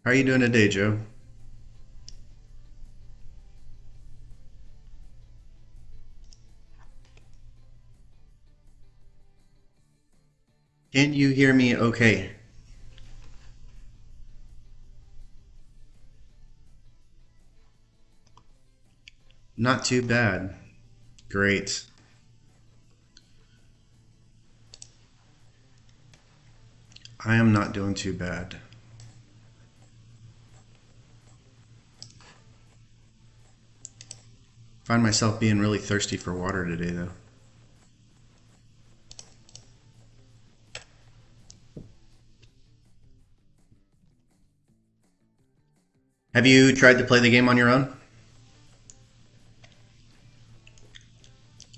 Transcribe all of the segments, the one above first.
How are you doing today, Joe? Can you hear me okay? Not too bad. Great. I am not doing too bad. Find myself being really thirsty for water today, though. Have you tried to play the game on your own?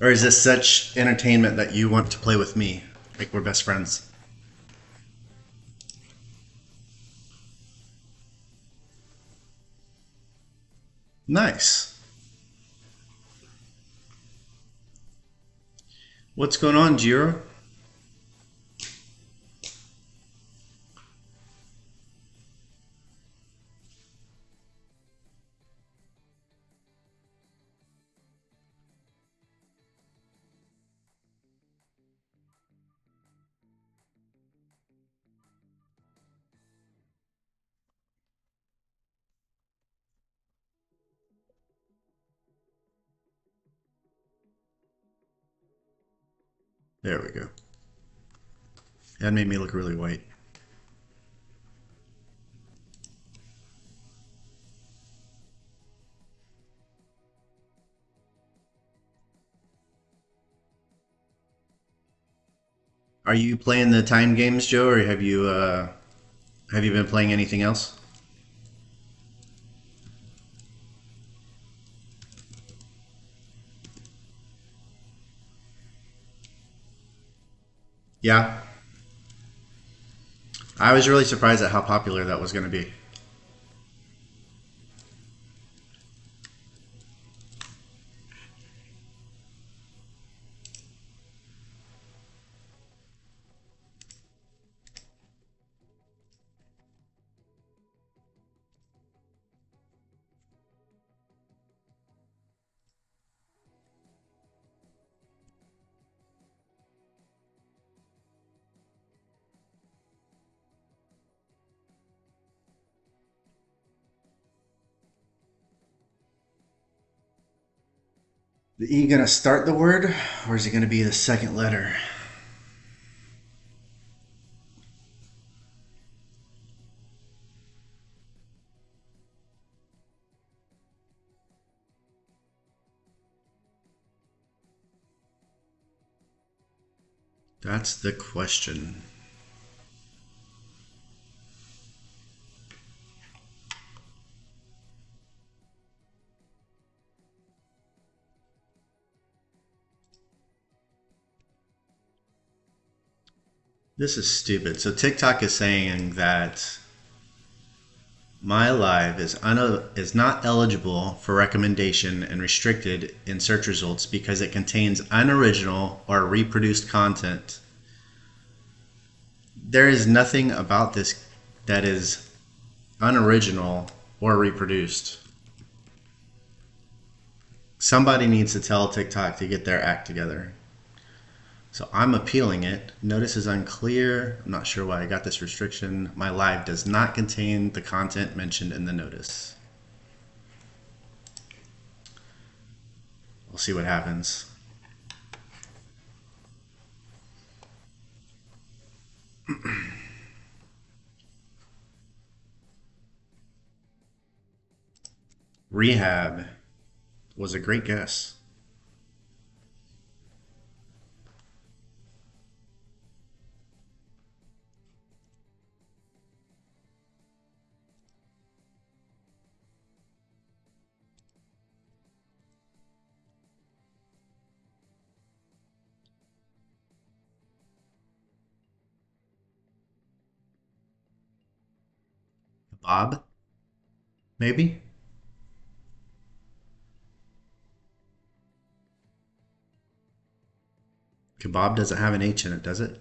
Or is this such entertainment that you want to play with me? Like we're best friends. Nice. What's going on, Jiro? There we go. That made me look really white. Are you playing the time games, Joe, or have you been playing anything else? Yeah. I was really surprised at how popular that was going to be. The E gonna start the word, or is it gonna be the second letter? That's the question. This is stupid. So TikTok is saying that my live is not eligible for recommendation and restricted in search results because it contains unoriginal or reproduced content. There is nothing about this that is unoriginal or reproduced. Somebody needs to tell TikTok to get their act together. So I'm appealing it. Notice is unclear. I'm not sure why I got this restriction. My live does not contain the content mentioned in the notice. We'll see what happens. Rehab was a great guess. Bob, maybe? Kebab doesn't have an H in it, does it?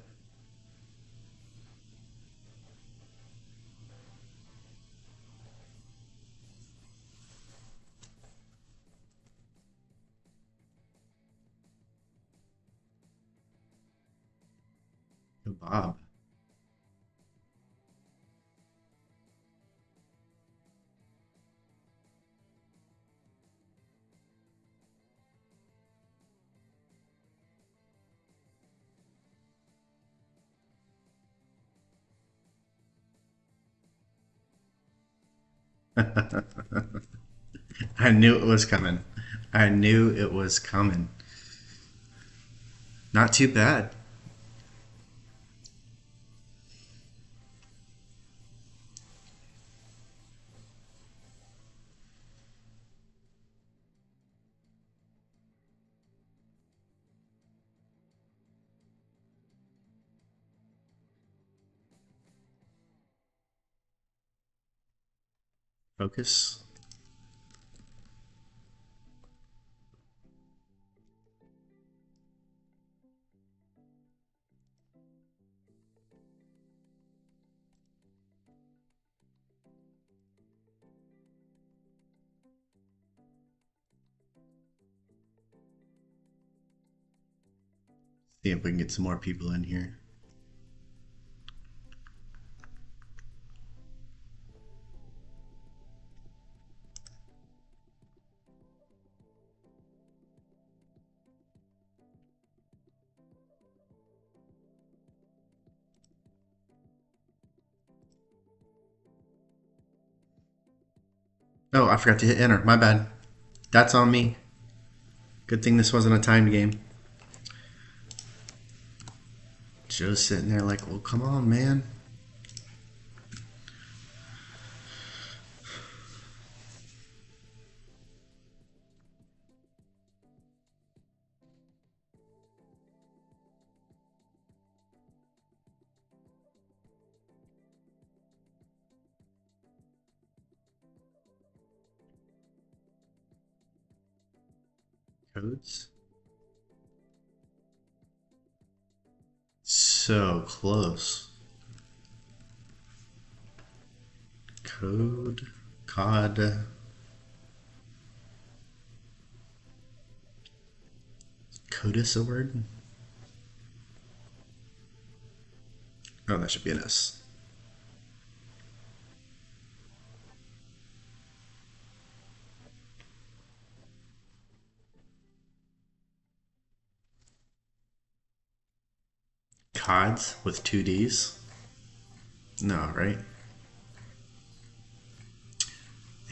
Bob. I knew it was coming. I knew it was coming. Not too bad. Focus. See if we can get some more people in here. Oh, I forgot to hit enter. My bad. That's on me. Good thing this wasn't a timed game. Joe's sitting there like, well, come on, man. Codes. So close. Code. COD. Codus a word? Oh, that should be an S. CODs with two Ds? No, right?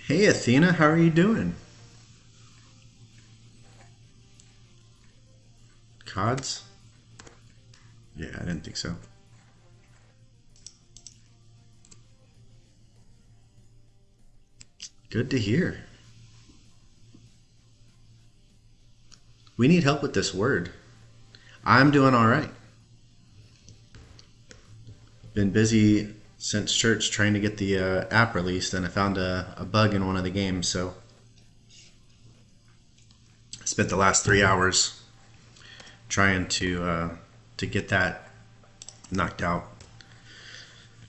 Hey, Athena, how are you doing? CODs? Yeah, I didn't think so. Good to hear. We need help with this word. I'm doing all right. Been busy since church trying to get the app released, and I found a bug in one of the games, so I spent the last 3 hours trying to get that knocked out.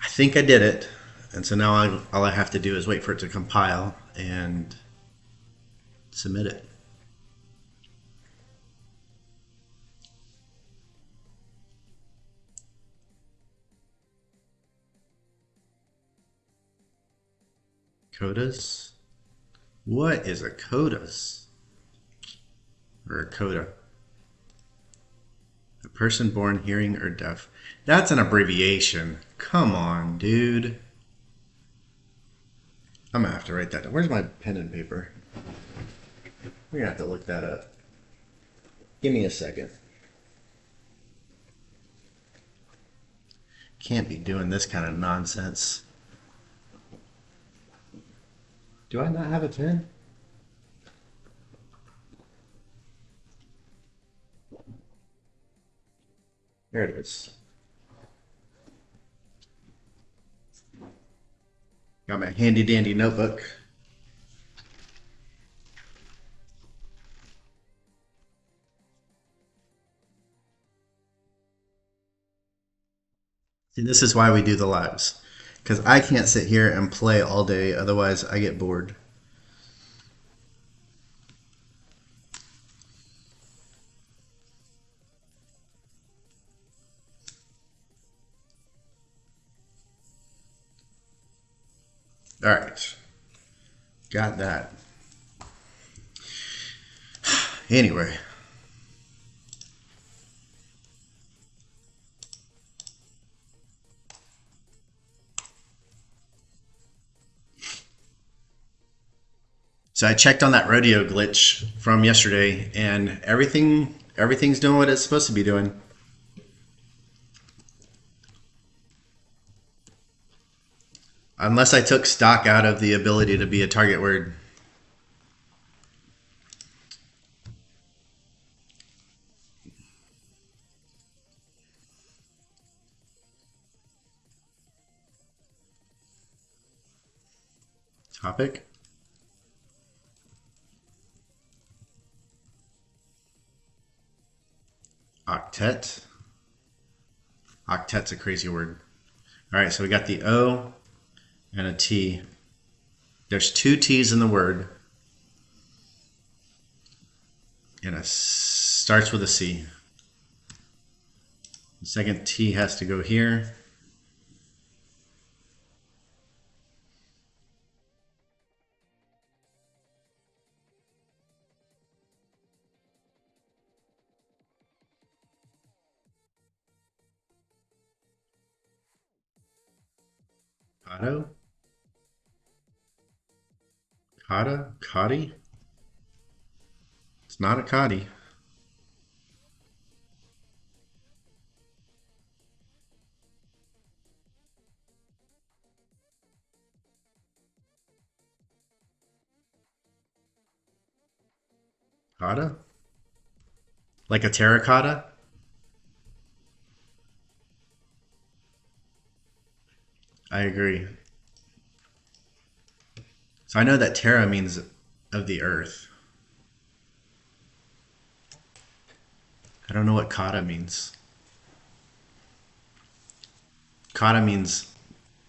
I think I did it, and so now all I have to do is wait for it to compile and submit it. Codas? What is a codas? Or a coda? A person born hearing or deaf. That's an abbreviation. Come on, dude. I'm gonna have to write that down. Where's my pen and paper? We're gonna have to look that up. Give me a second. Can't be doing this kind of nonsense. Do I not have a pen? There it is. Got my handy dandy notebook. See, this is why we do the lives. Because I can't sit here and play all day, otherwise I get bored. All right. Got that. Anyway. So I checked on that rodeo glitch from yesterday, and everything's doing what it's supposed to be doing. Unless I took stock out of the ability to be a target word. Topic. Octet. Octet's a crazy word. All right, so we got the O and a T. There's two T's in the word, and it starts with a C. The second T has to go here. Cotto? Cotta? Cotty? It's not a cotty. Cotta? Like a terracotta? I agree. So I know that terra means of the earth. I don't know what kata means. Kata means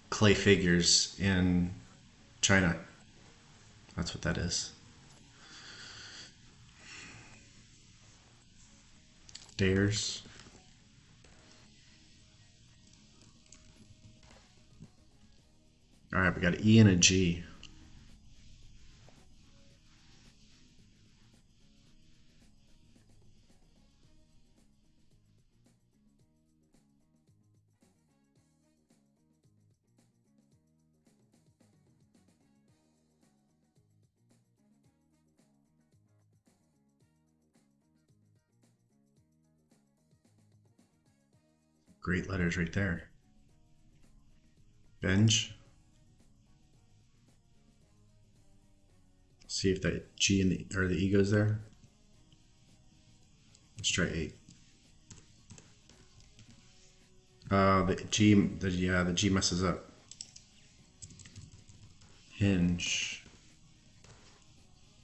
clay figures in China. That's what that is. Stairs. All right, we got an E and a G. Great letters right there. Bench. See if that G and the E goes there. Let's try 8. The G messes up. Hinge.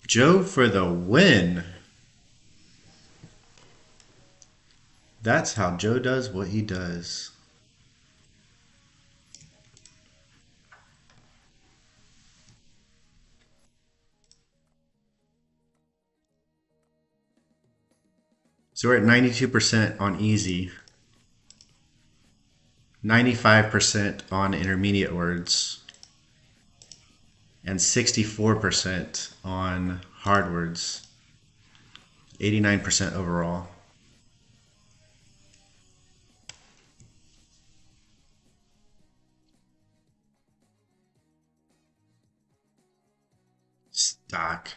Joe for the win. That's how Joe does what he does. So we're at 92% on easy, 95% on intermediate words, and 64% on hard words. 89% overall. Stock.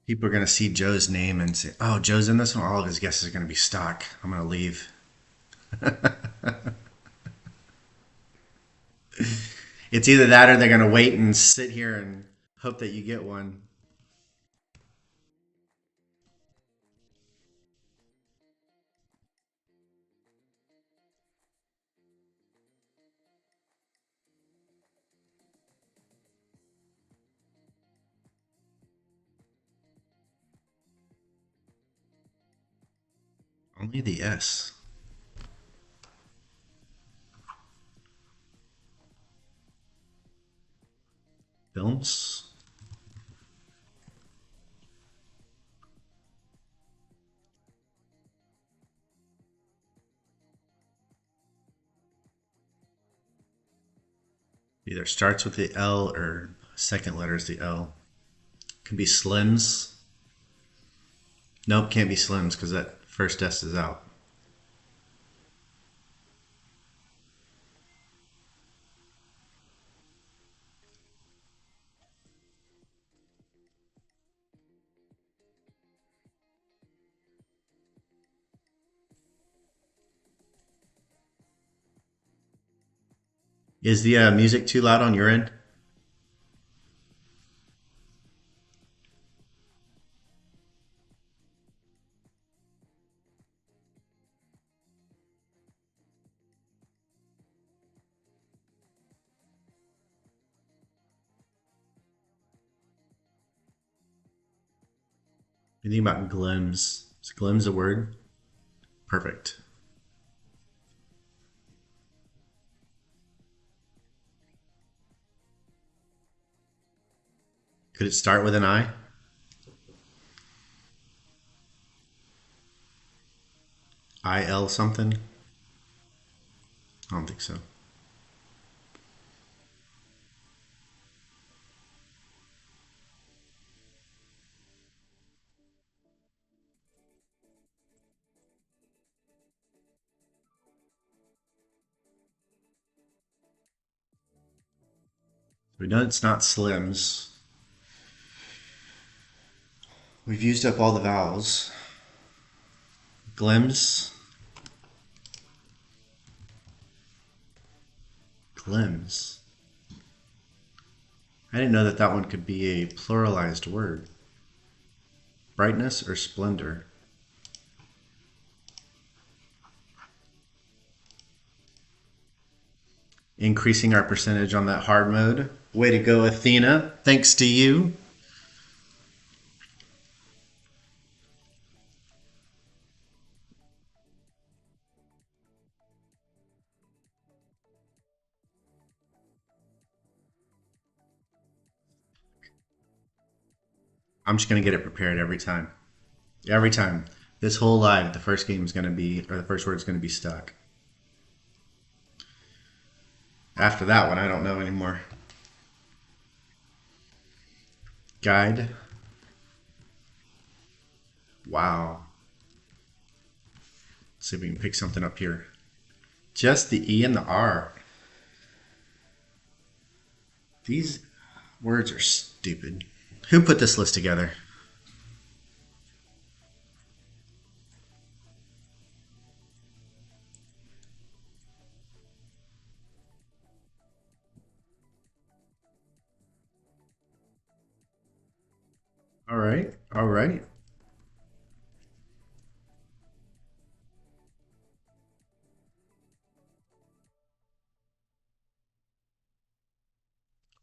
People are going to see Joe's name and say, oh, Joe's in this one. All of his guesses are going to be stock. I'm going to leave. It's either that or they're going to wait and sit here and hope that you get one. Only the S. Films. Either starts with the L or second letter is the L. Can be Slims. Nope, can't be Slims because that first S is out. Is the music too loud on your end? You think about glims. Is glims a word? Perfect. Could it start with an I? IL something? I don't think so. We know it's not Slims. We've used up all the vowels. Glims. Glims. I didn't know that that one could be a pluralized word. Brightness or splendor? Increasing our percentage on that hard mode. Way to go, Athena. Thanks to you. I'm just going to get it prepared every time. Every time. This whole live, the first game is going to be, or the first word is going to be stuck. After that one, I don't know anymore. Guide. Wow. Let's see if we can pick something up here. Just the E and the R. These words are stupid. Who put this list together? All right, all right.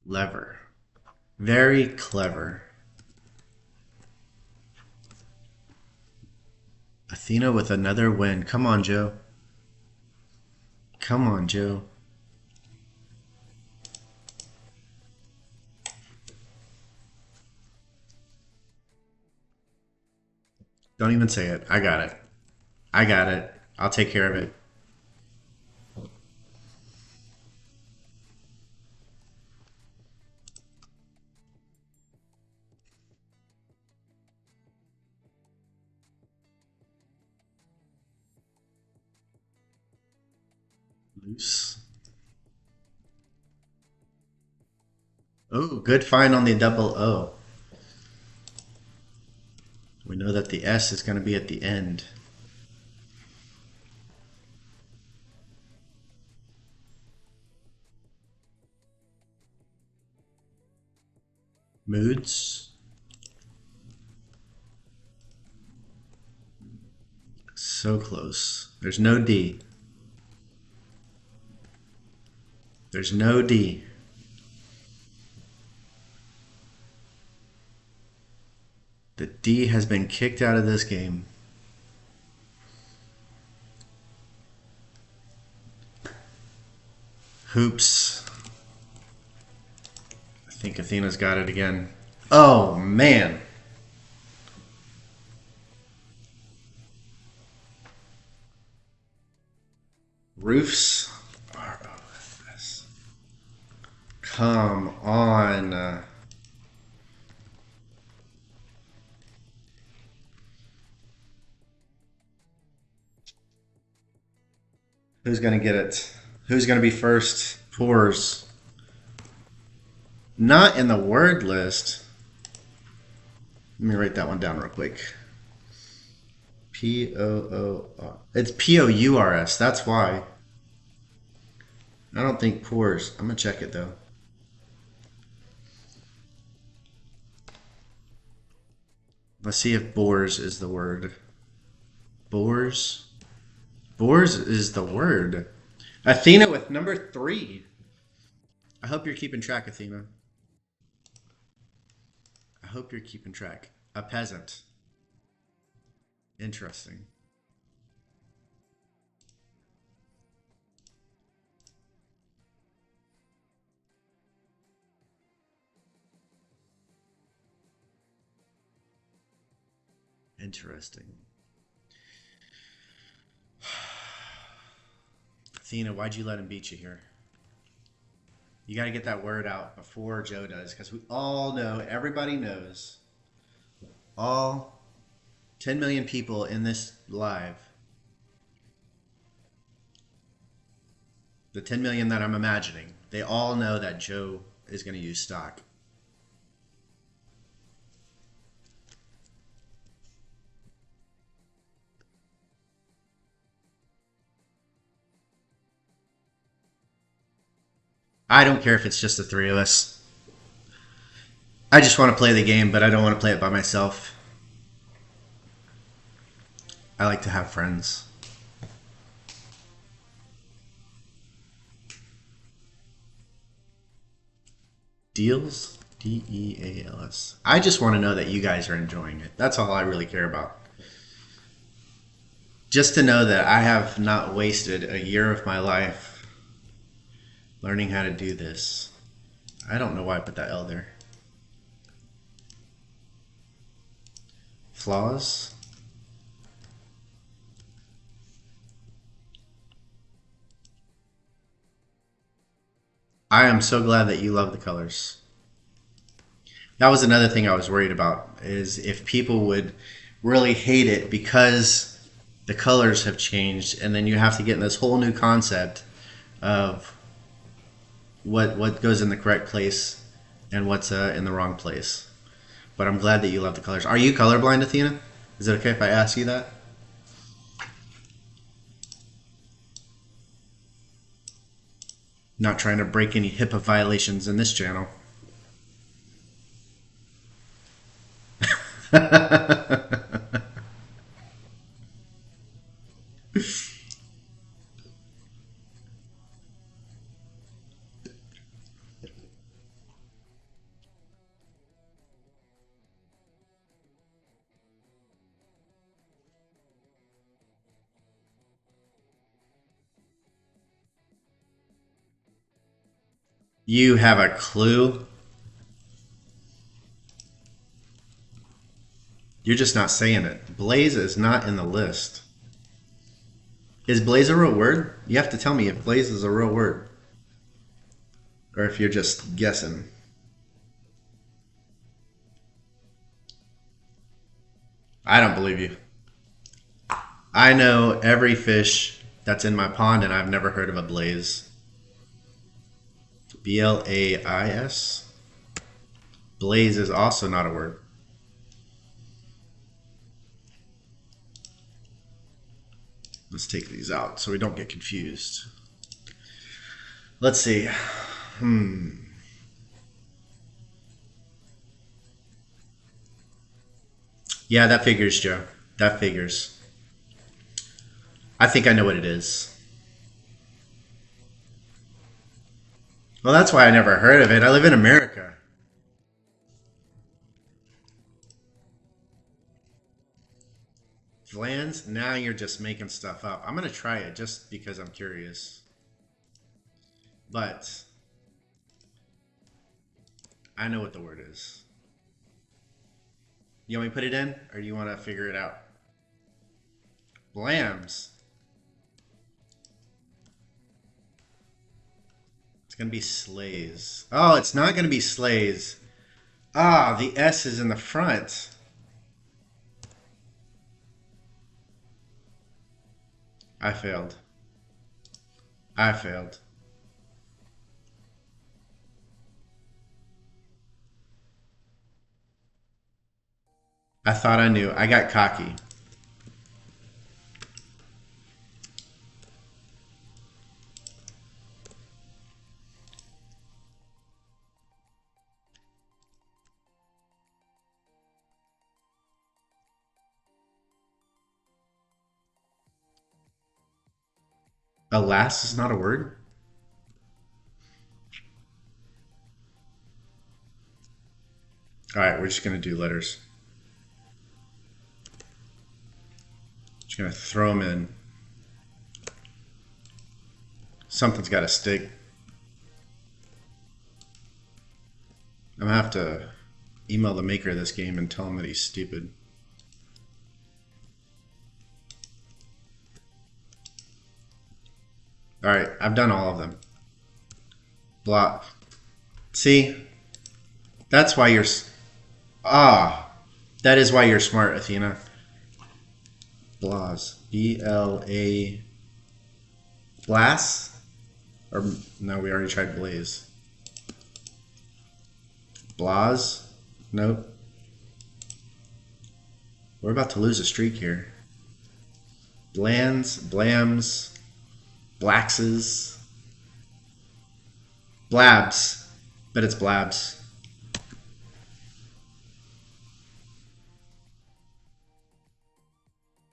Lever. Very clever. Athena with another win. Come on, Joe. Come on, Joe. Don't even say it. I got it. I got it. I'll take care of it. Loose. Oh, good find on the double O. We know that the S is going to be at the end. Moods. So close. There's no D. There's no D. The D has been kicked out of this game. Hoops. I think Athena's got it again. Oh, man. Roofs. ROFS. Come on. Who's gonna get it? Who's gonna be first? Pours. Not in the word list. Let me write that one down real quick. Poor. It's Pours. That's why. I don't think pours. I'm gonna check it though. Let's see if bores is the word. Bores. Bores is the word. Athena with number 3. I hope you're keeping track, Athena. I hope you're keeping track. A peasant. Interesting. Interesting. Athena, why'd you let him beat you here? You got to get that word out before Joe does, because we all know, everybody knows, all 10 million people in this live, the 10 million that I'm imagining, they all know that Joe is going to use stock. I don't care if it's just the 3 of us. I just want to play the game, but I don't want to play it by myself. I like to have friends. Deals? Deals. I just want to know that you guys are enjoying it. That's all I really care about. Just to know that I have not wasted a year of my life learning how to do this. I don't know why I put that L there. Flaws? I am so glad that you love the colors. That was another thing I was worried about, is if people would really hate it because the colors have changed, and then you have to get in this whole new concept of what goes in the correct place and what's in the wrong place. But I'm glad that you love the colors. Are you colorblind, Athena? Is it okay if I ask you that? Not trying to break any HIPAA violations in this channel. You have a clue? You're just not saying it. Blaze is not in the list. Is blaze a real word? You have to tell me if blaze is a real word. Or if you're just guessing. I don't believe you. I know every fish that's in my pond, and I've never heard of a blaze. B-L-A-I-S? Blaze is also not a word. Let's take these out so we don't get confused. Let's see. Yeah, that figures, Joe. That figures. I think I know what it is. Well, that's why I never heard of it. I live in America. Flans? Now you're just making stuff up. I'm going to try it just because I'm curious. But I know what the word is. You want me to put it in, or do you want to figure it out? Blams. gonna be Slays. Oh, it's not gonna be Slays. Ah, the S is in the front. I failed. I failed. I thought I knew. I got cocky. Alas is not a word? Alright, we're just gonna do letters. Just gonna throw them in. Something's gotta stick. I'm gonna have to email the maker of this game and tell him that he's stupid. Alright, I've done all of them. Blah. See? That's why you're... Ah! That is why you're smart, Athena. Blas. B-L-A... Blas? Or, no, we already tried Blaze. Blas? Nope. We're about to lose a streak here. Blands, blams, blaxes, blabs. Bet it's blabs.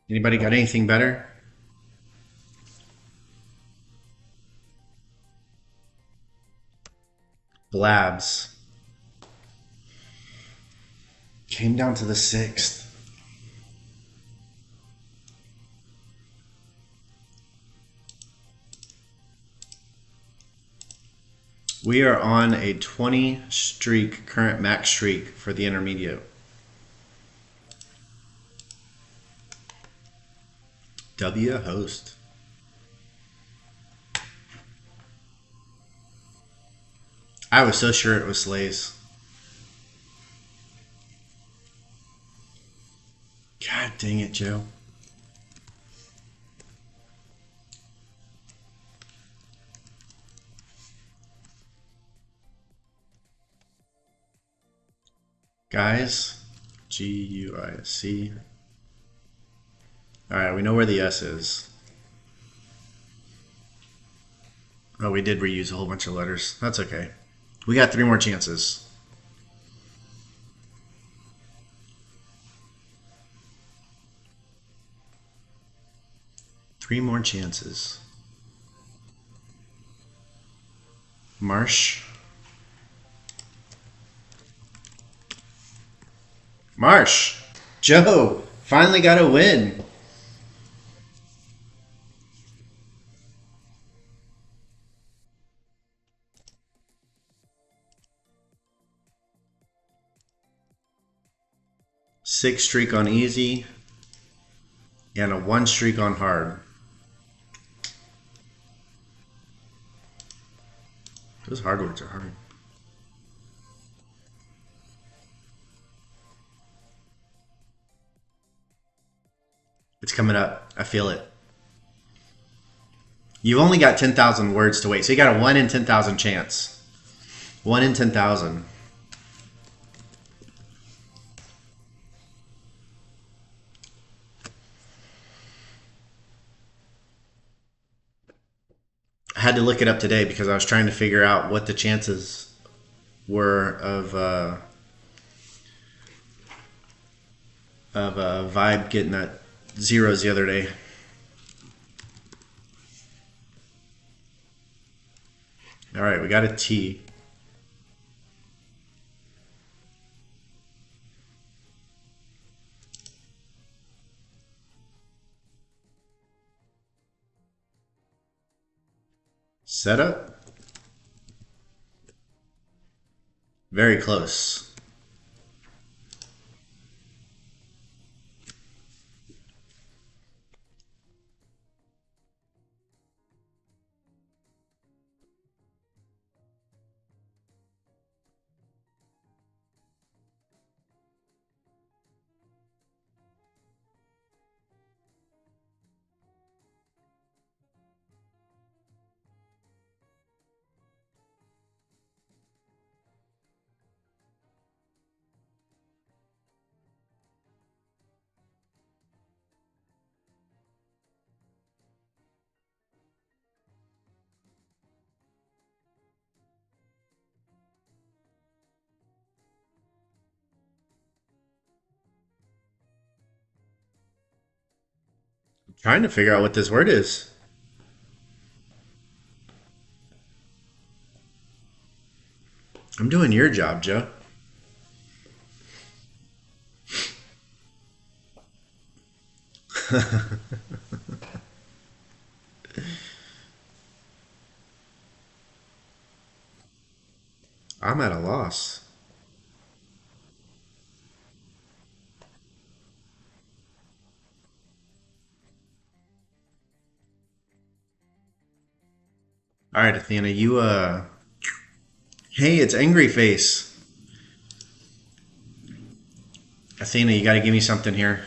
Anybody got anything better? Blabs. Came down to the 6th. We are on a 20 streak, current max streak for the intermediate. W host. I was so sure it was Slays. God dang it, Joe. Guys, G-U-I-S-C. Alright, we know where the S is. Oh, we did reuse a whole bunch of letters. That's okay. We got 3 more chances. Three more chances. Marsh. Marsh. Joe finally got a win. Six streak on easy and a 1 streak on hard. Those hard words are hard. It's coming up. I feel it. You've only got 10,000 words to wait. So you got a 1 in 10,000 chance. 1 in 10,000. I had to look it up today because I was trying to figure out what the chances were of Vibe getting that zeros the other day. All right, we got a T. Setup. Very close. Trying to figure out what this word is. I'm doing your job, Joe. I'm at a loss. All right, Athena, hey, it's Angry Face. Athena, you got to give me something here.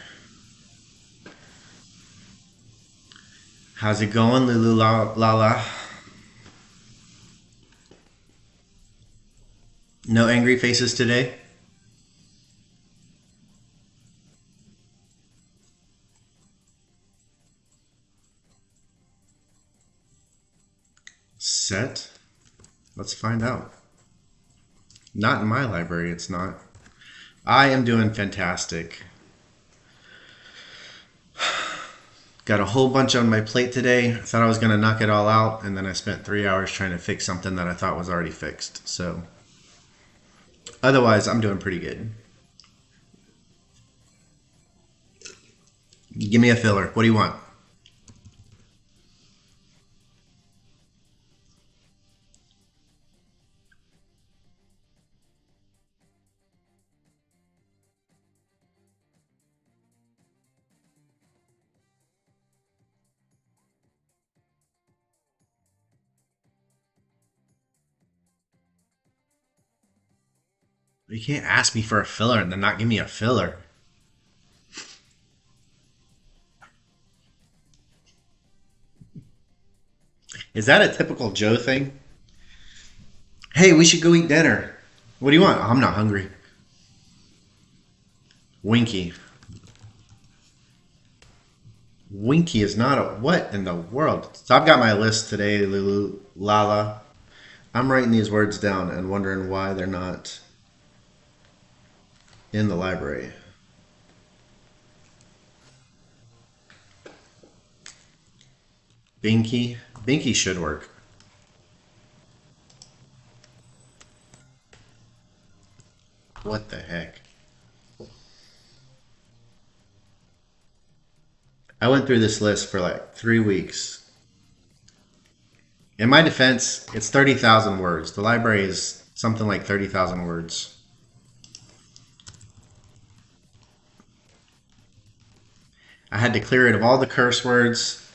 How's it going, Lulu la? No angry faces today? Set? Let's find out. Not in my library, it's not. I am doing fantastic. Got a whole bunch on my plate today. I thought I was going to knock it all out, and then I spent 3 hours trying to fix something that I thought was already fixed. So, otherwise, I'm doing pretty good. Give me a filler. What do you want? You can't ask me for a filler and then not give me a filler. Is that a typical Joe thing? Hey, we should go eat dinner. What do you want? I'm not hungry. Winky. Winky is not a what in the world? So I've got my list today, Lulu Lala. I'm writing these words down and wondering why they're not in the library. Binky. Binky should work. What the heck? I went through this list for like 3 weeks. In my defense, it's 30,000 words. The library is something like 30,000 words. I had to clear it of all the curse words,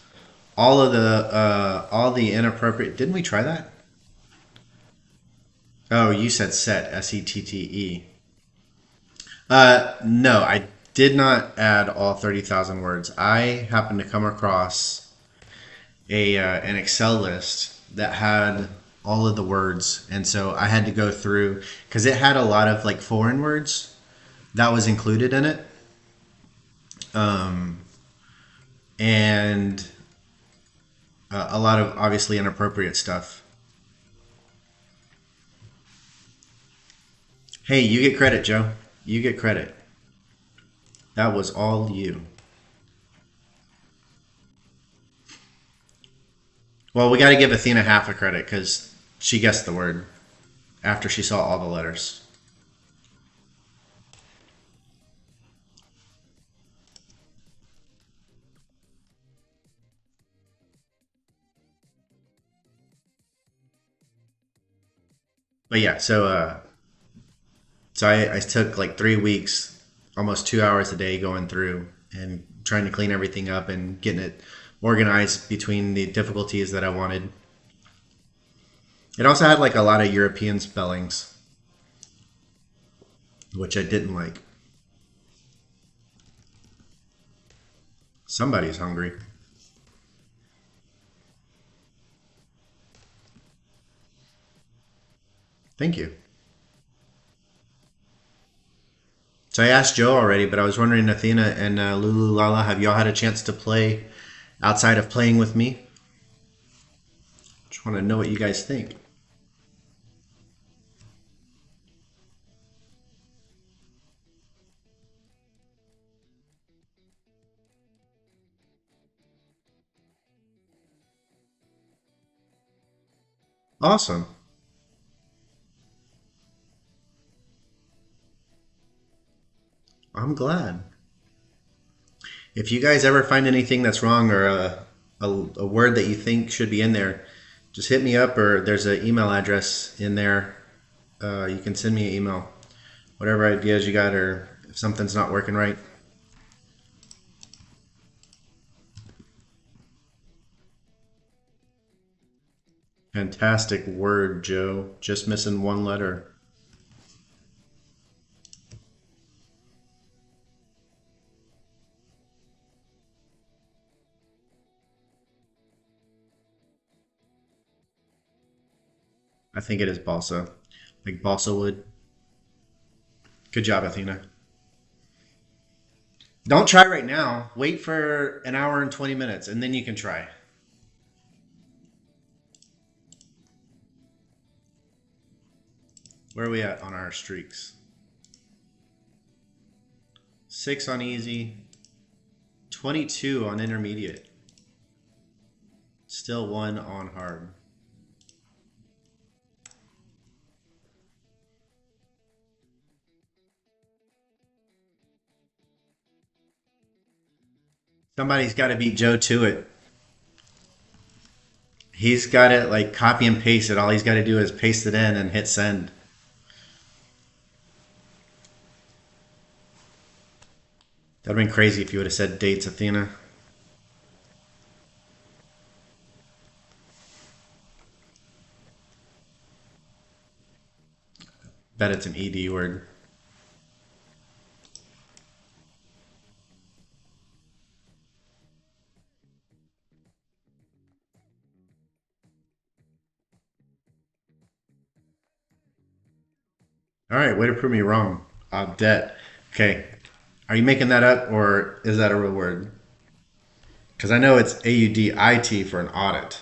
all the inappropriate. Didn't we try that? Oh, you said set, SETTE. No, I did not add all 30,000 words. I happened to come across a an Excel list that had all of the words, and so I had to go through because it had a lot of like foreign words that was included in it, um, and a lot of obviously inappropriate stuff. Hey, you get credit, Joe. You get credit. That was all you. Well, we got to give Athena half a credit because she guessed the word after she saw all the letters. But yeah, so I took like 3 weeks, almost 2 hours a day going through and trying to clean everything up and getting it organized between the difficulties that I wanted. It also had like a lot of European spellings, which I didn't like. Somebody's hungry. Thank you. So I asked Joe already, but I was wondering, Athena and Lulu Lala, have y'all had a chance to play outside of playing with me? Just want to know what you guys think. Awesome. I'm glad. If you guys ever find anything that's wrong or a word that you think should be in there, just hit me up or there's an email address in there. You can send me an email. Whatever ideas you got or if something's not working right. Fantastic word, Joe. Just missing one letter. I think it is balsa. Like balsa wood. Good job, Athena. Don't try right now. Wait for an hour and 20 minutes and then you can try. Where are we at on our streaks? 6 on easy, 22 on intermediate, still 1 on hard. Somebody's got to beat Joe to it. He's got to like copy and paste it. All he's got to do is paste it in and hit send. That'd have been crazy if you would have said dates, Athena. Bet it's an ED word. All right, way to prove me wrong. Debt. Okay. Are you making that up or is that a real word? Because I know it's AUDIT for an audit.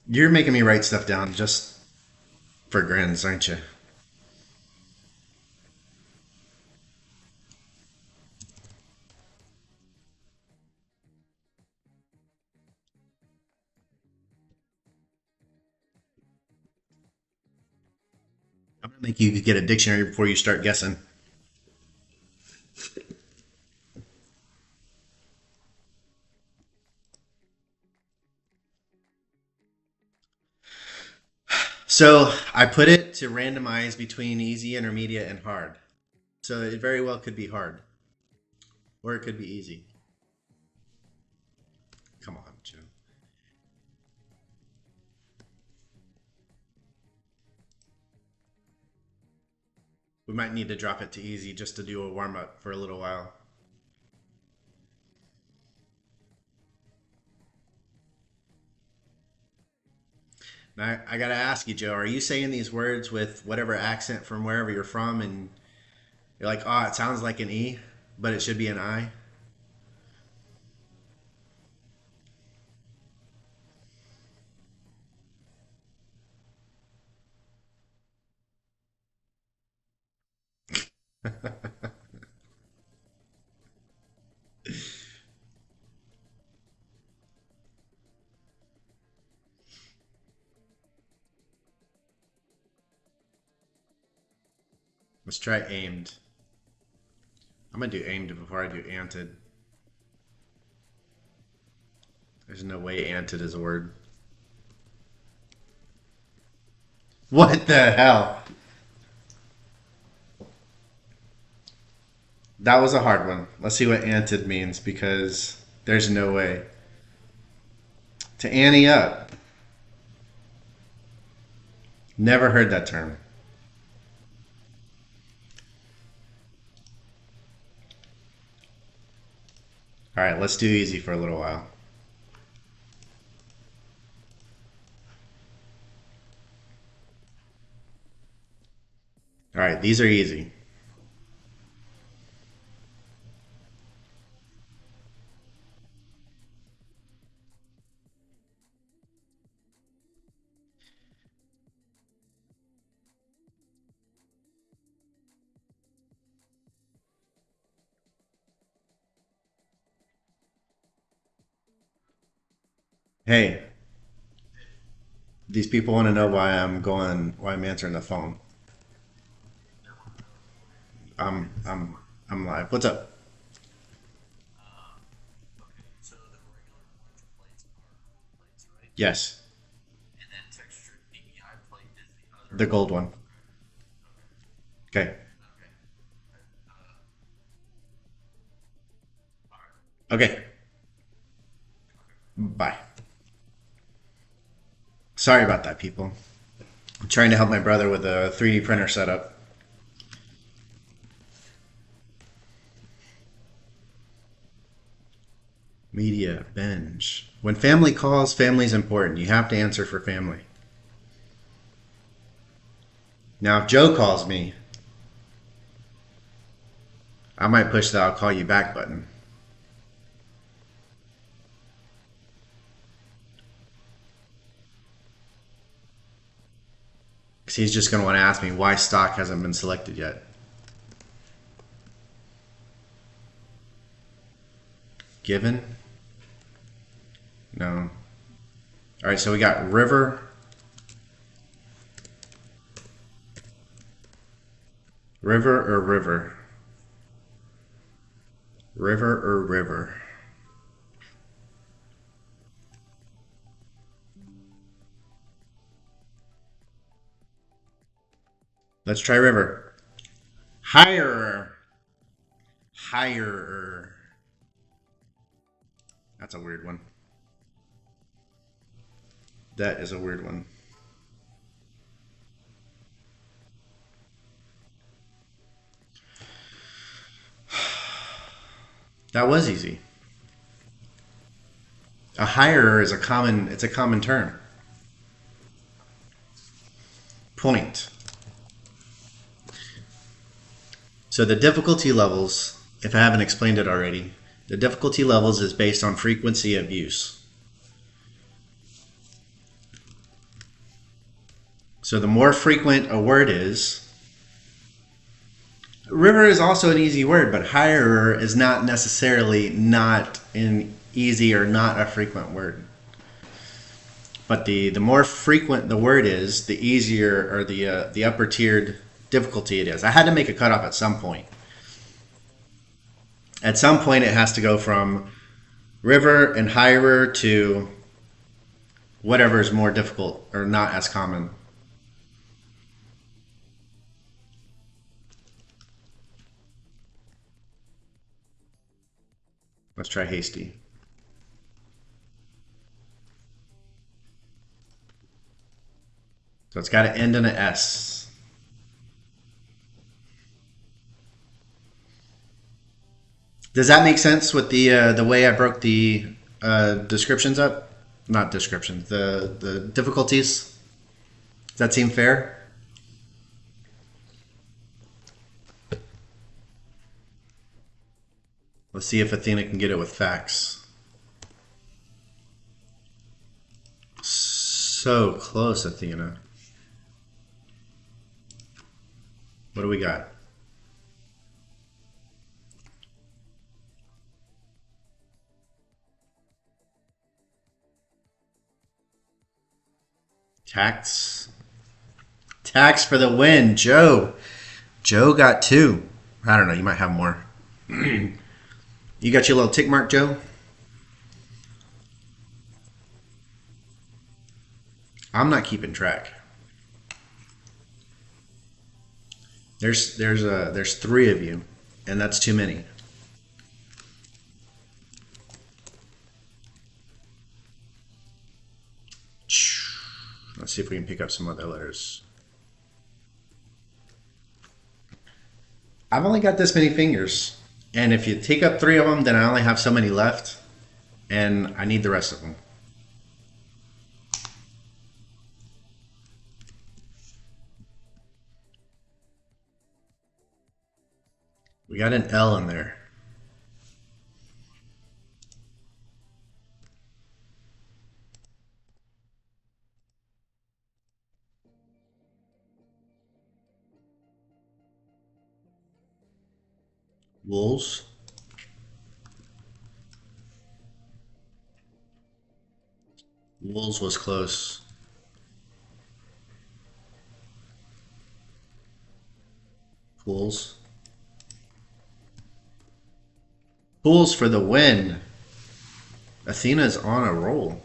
You're making me write stuff down just for grins, aren't you? I'm gonna make you get a dictionary before you start guessing. So I put it to randomize between easy, intermediate, and hard. So it very well could be hard, or it could be easy. Come on, Joe. We might need to drop it to easy just to do a warm up for a little while. Now I gotta ask you, Joe. Are you saying these words with whatever accent from wherever you're from, and you're like, oh, it sounds like an E, but it should be an I? Let's try aimed. I'm gonna do aimed before I do anted. There's no way anted is a word. What the hell? That was a hard one. Let's see what anted means because there's no way. To ante up. Never heard that term. All right, let's do easy for a little while. All right, these are easy. Hey, these people want to know why I'm answering the phone. I'm, I'm, I'm live. What's up? Yes, the gold one. Okay. Okay. Bye. Sorry about that, people. I'm trying to help my brother with a 3D printer setup. Media binge. When family calls, family's important. You have to answer for family. Now, if Joe calls me, I might push the I'll call you back button. Because he's just going to want to ask me why stock hasn't been selected yet. Given? No. All right, so we got river, river or river, river or river. Let's try river. Higher, higher. That's a weird one. That is a weird one. That was easy. A higher is a common. It's a common term. Point. So the difficulty levels, if I haven't explained it already, the difficulty levels is based on frequency of use. So the more frequent a word is, river is also an easy word, but higher is not necessarily not an easy or not a frequent word. But the more frequent the word is, the easier or the upper tiered difficulty it is. I had to make a cutoff at some point. At some point, it has to go from river and higher to whatever is more difficult or not as common. Let's try hasty. So it's got to end in an S. Does that make sense with the way I broke the descriptions up? Not descriptions. The difficulties. Does that seem fair? Let's see if Athena can get it with facts. So close, Athena. What do we got? Tax. Tax for the win. Joe. Joe got two. I don't know. You might have more. You got your little tick mark, Joe? I'm not keeping track. There's three of you, and that's too many. Let's see if we can pick up some other letters. I've only got this many fingers, and if you take up three of them, then I only have so many left, and I need the rest of them. We got an L in there. Wolves. Wolves was close. Pools. Pools for the win. Athena's on a roll.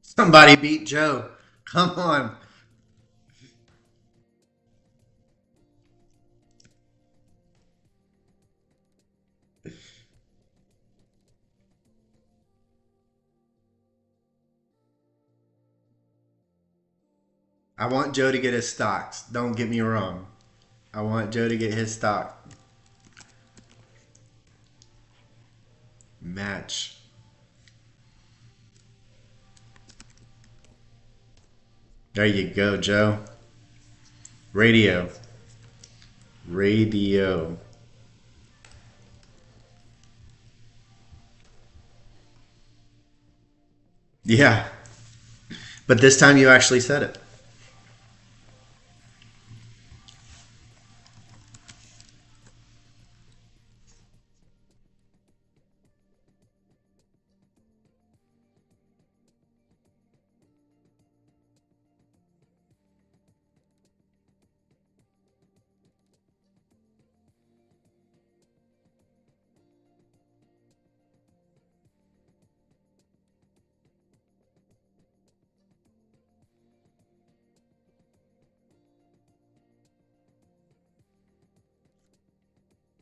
Somebody beat Joe. Come on. I want Joe to get his stocks. Don't get me wrong. I want Joe to get his stock. Match. There you go, Joe. Radio. Radio. Yeah. But this time you actually said it.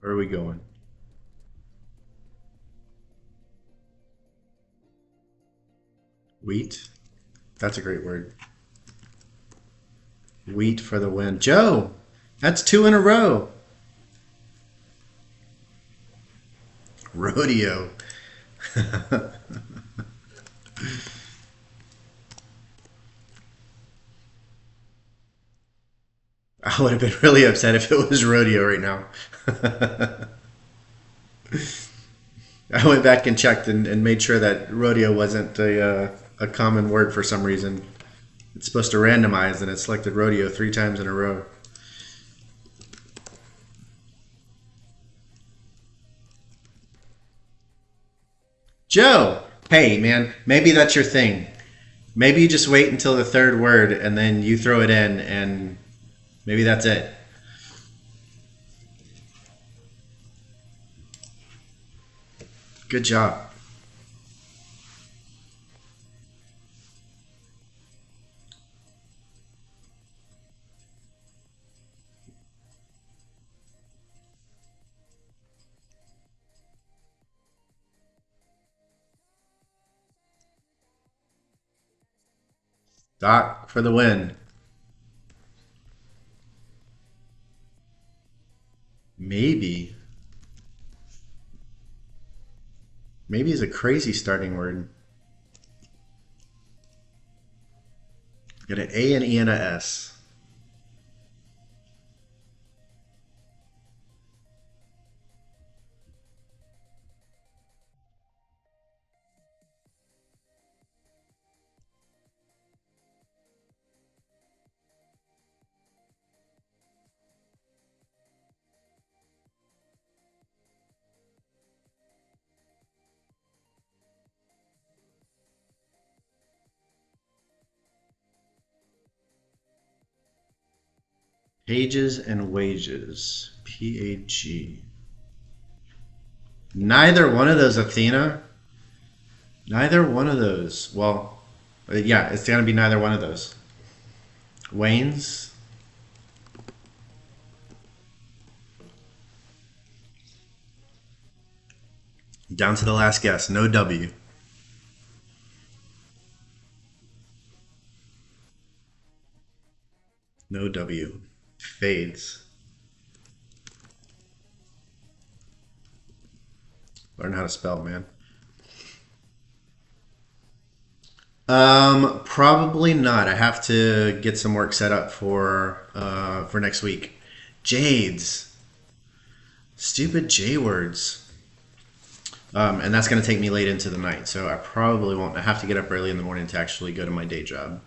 Where are we going? Wheat. That's a great word. Wheat for the win. Joe, that's two in a row. Rodeo. I would have been really upset if it was rodeo right now. I went back and checked and made sure that rodeo wasn't a common word for some reason. It's supposed to randomize, and it selected rodeo three times in a row. Joe, hey man, maybe that's your thing. Maybe you just wait until the third word and then you throw it in, and maybe that's it. Good job. Doc for the win. Maybe. Maybe is a crazy starting word. Got an A, an E, and a S. Pages and wages. PAG. Neither one of those, Athena. Neither one of those. Well, yeah, it's going to be neither one of those. Wayne's. Down to the last guess. No W. No W. Fades. Learn how to spell, man. Probably not. I have to get some work set up for next week. Jades. Stupid J words. And that's going to take me late into the night. So I probably won't. I have to get up early in the morning to actually go to my day job.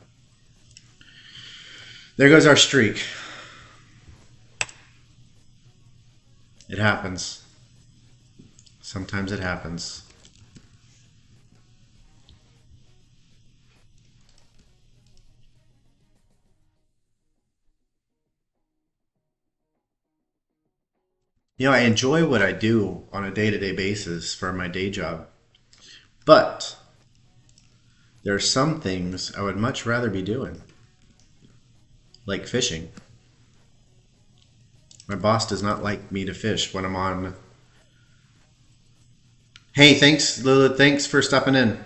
There goes our streak. It happens. Sometimes it happens. You know, I enjoy what I do on a day-to-day basis for my day job, but there are some things I would much rather be doing, like fishing. My boss does not like me to fish when I'm on. Hey, thanks, Lula. Thanks for stopping in.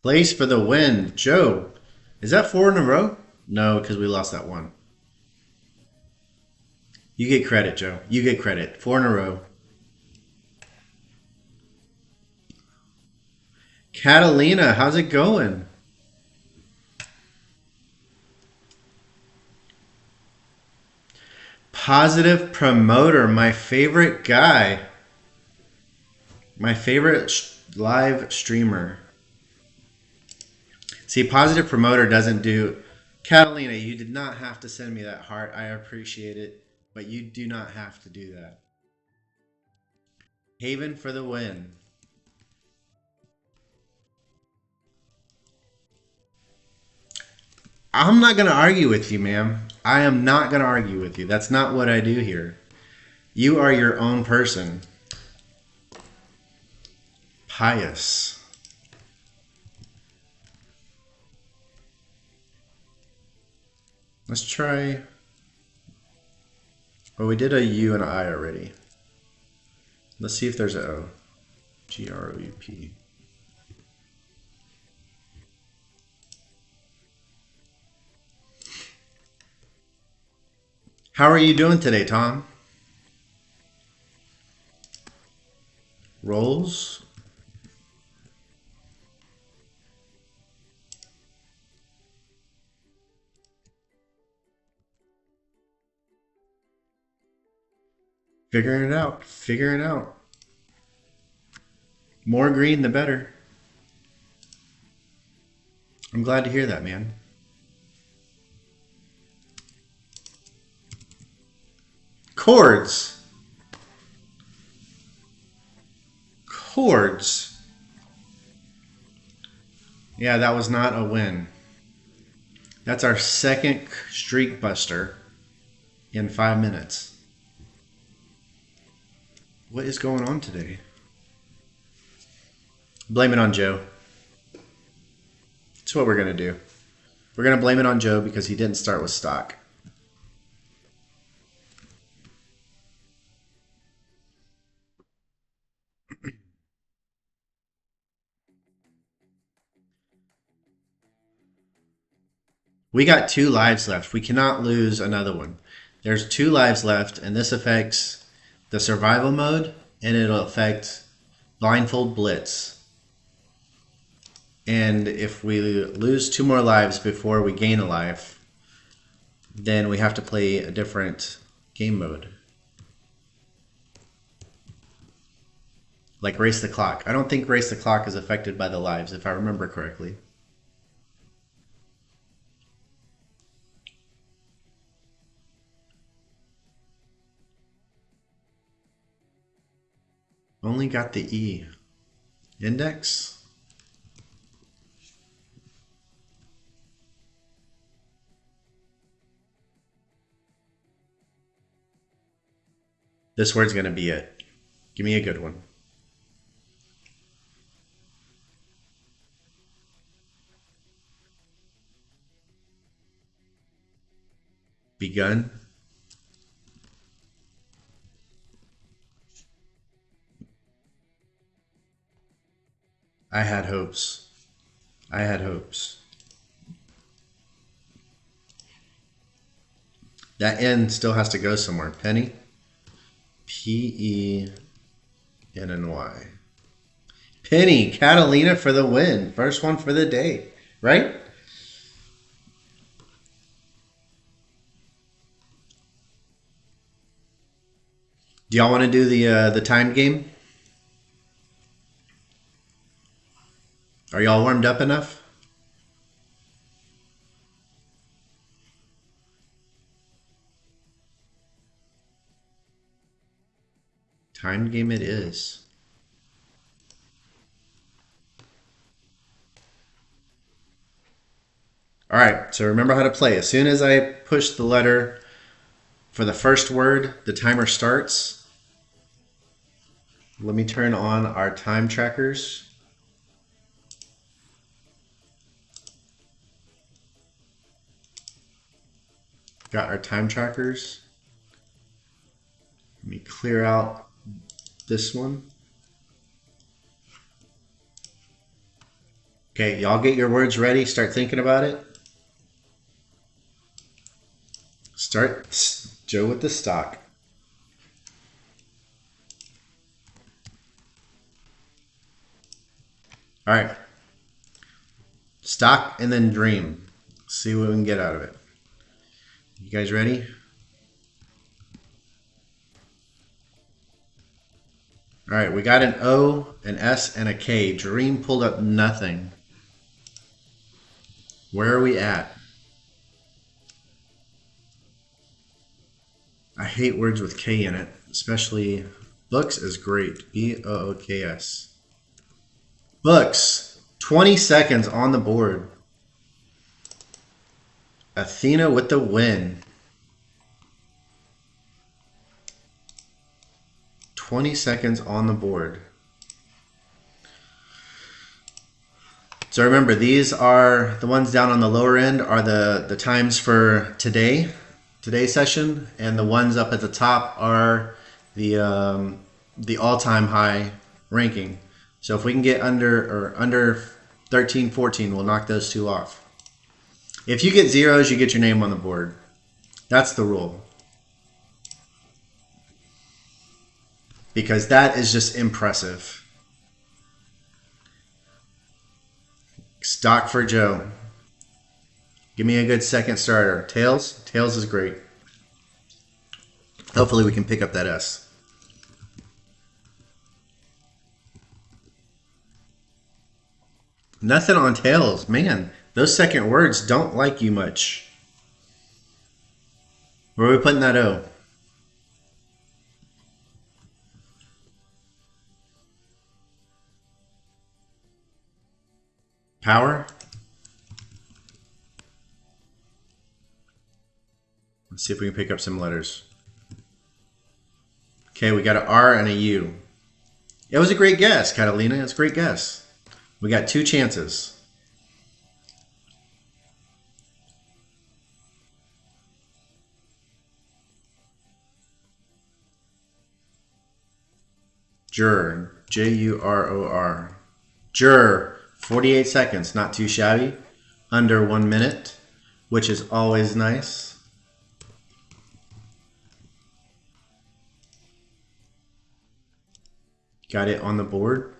Place for the win. Joe, is that 4 in a row? No, because we lost that one. You get credit, Joe. You get credit. 4 in a row. Catalina, how's it going? Positive promoter, my favorite guy. My favorite live streamer. See, positive promoter doesn't do. Catalina, you did not have to send me that heart. I appreciate it, but you do not have to do that. Haven for the win. I'm not going to argue with you, ma'am. I am not going to argue with you. That's not what I do here. You are your own person. Pious. Let's try. Oh, we did a U and an I already. Let's see if there's an O. Group. How are you doing today, Tom? Rolls. Figuring it out. Figuring it out. More green, the better. I'm glad to hear that, man. Chords. Chords. Yeah, that was not a win. That's our second streak buster in 5 minutes. What is going on today? Blame it on Joe. That's what we're going to do. We're going to blame it on Joe because he didn't start with stock. We got 2 lives left. We cannot lose another one. There's 2 lives left, and this affects the survival mode, and it'll affect blindfold blitz. And if we lose 2 more lives before we gain a life, then we have to play a different game mode. Like Race the Clock. I don't think Race the Clock is affected by the lives, if I remember correctly. Only got the E. Index? This word's going to be it. Give me a good one. Begun. I had hopes. I had hopes. That N still has to go somewhere. Penny. P-E-N-N-Y. N and Y. Penny, Catalina for the win. First one for the day, right? Do y'all want to do the time game? Are y'all warmed up enough? Time game it is. All right, so remember how to play. As soon as I push the letter for the first word, the timer starts. Let me turn on our time trackers. Got our time trackers. Let me clear out this one. Okay, y'all get your words ready. Start thinking about it. Start Joe with the stock. All right. Stock and then dream. See what we can get out of it. You guys ready? All right, we got an O, an S, and a K. Dream pulled up nothing. Where are we at? I hate words with K in it, especially books is great. B-O-O-K-S. Books. 20 seconds on the board. Athena with the win. 20 seconds on the board. So remember, these are the ones down on the lower end are the times for today's session, and the ones up at the top are the all-time high ranking. So if we can get under 13, 14, we'll knock those two off. If you get zeros, you get your name on the board. That's the rule. Because that is just impressive. Stock for Joe. Give me a good second starter. Tails? Tails is great. Hopefully we can pick up that S. Nothing on tails. Man, those second words don't like you much. Where are we putting that O? Power? Let's see if we can pick up some letters. Okay, we got an R and a U. It was a great guess, Catalina. It's a great guess. We got two chances. Juror. J-U-R-O-R. Juror. 48 seconds. Not too shabby. Under 1 minute, which is always nice. Got it on the board.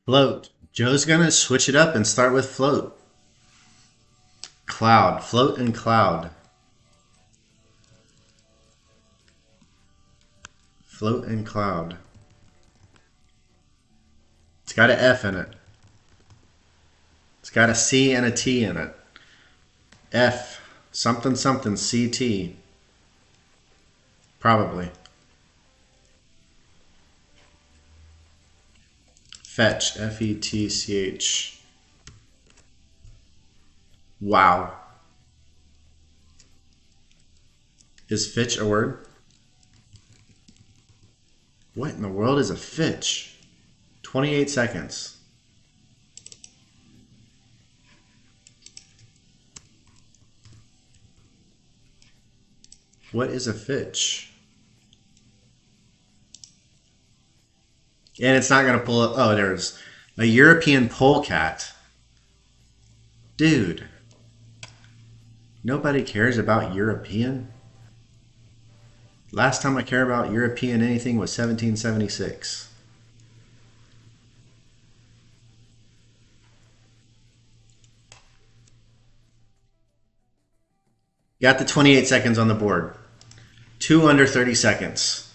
Float. Joe's going to switch it up and start with float. Cloud. Float and cloud. Float and cloud. It's got an F in it. It's got a C and a T in it. F. Something something CT. Probably. Fetch. F-E-T-C-H. Wow. Is fetch a word? What in the world is a fetch? 28 seconds. What is a fetch? And it's not going to pull up. Oh, there's a European polecat. Dude. Nobody cares about European. Last time I cared about European anything was 1776. Got the 28 seconds on the board. 2 under 30 seconds.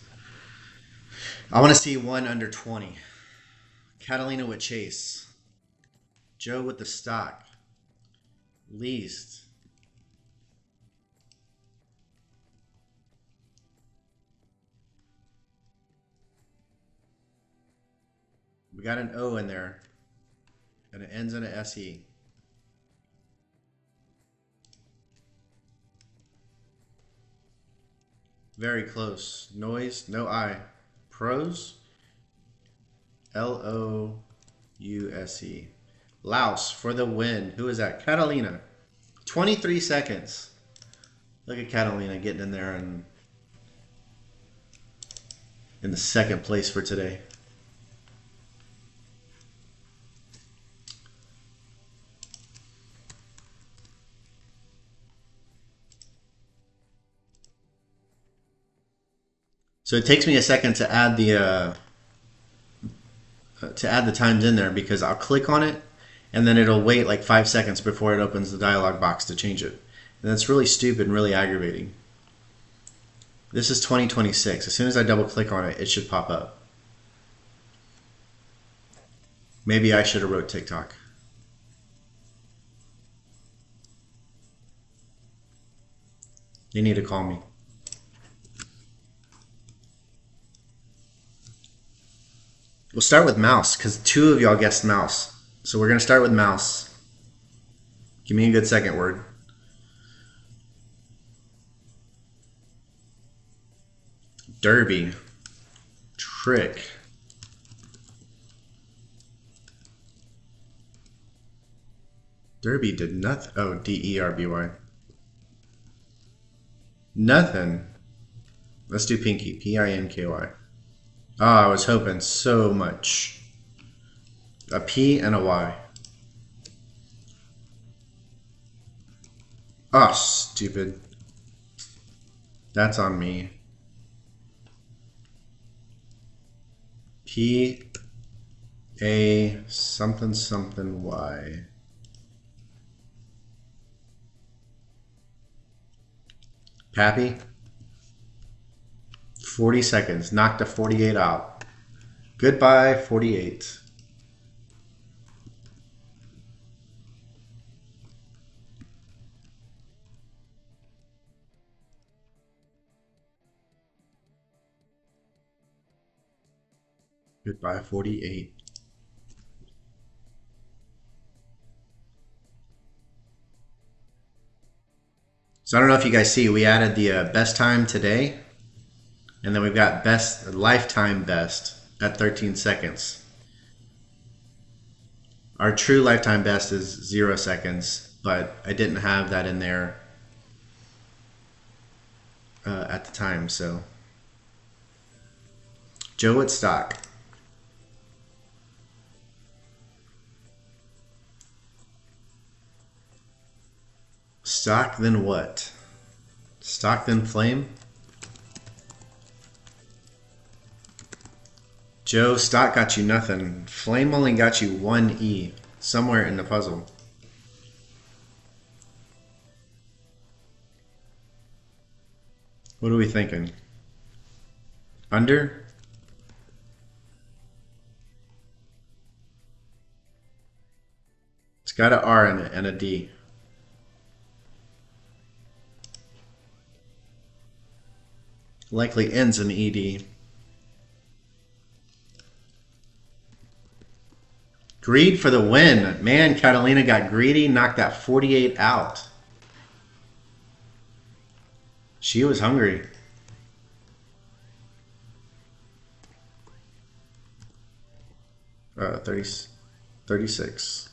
I want to see 1 under 20. Catalina with Chase. Joe with the stock. Least. We got an O in there. And it ends in an SE. Very close. Noise, no I. Pros. Louse. Louse for the win. Who is that? Catalina. 23 seconds. Look at Catalina getting in there and in the second place for today. So it takes me a second to add the times in there because I'll click on it and then it'll wait like 5 seconds before it opens the dialog box to change it. And that's really stupid and really aggravating. This is 2026. As soon as I double click on it, it should pop up. Maybe I should have wrote TikTok. They need to call me. We'll start with mouse because 2 of y'all guessed mouse. So we're going to start with mouse. Give me a good second word. Derby. Trick. Derby did nothing. Oh, D-E-R-B-Y. Nothing. Let's do Pinky. P-I-N-K-Y. Oh, I was hoping so much. A P and a Y. Oh, stupid. That's on me. P A something something Y. Pappy. 40 seconds. Knocked a 48 out. Goodbye, 48. Goodbye, 48. So I don't know if you guys see, we added the best time today. And then we've got best lifetime best at 13 seconds. Our true lifetime best is 0 seconds, but I didn't have that in there at the time. So Joe at stock. Stock then what? Stock then flame? Joe, stock got you nothing. Flame only got you 1 E somewhere in the puzzle. What are we thinking? Under? It's got an R in it and a D. Likely ends in ED. Greed for the win. Man, Catalina got greedy, knocked that 48 out. She was hungry. Uh, 30, 36.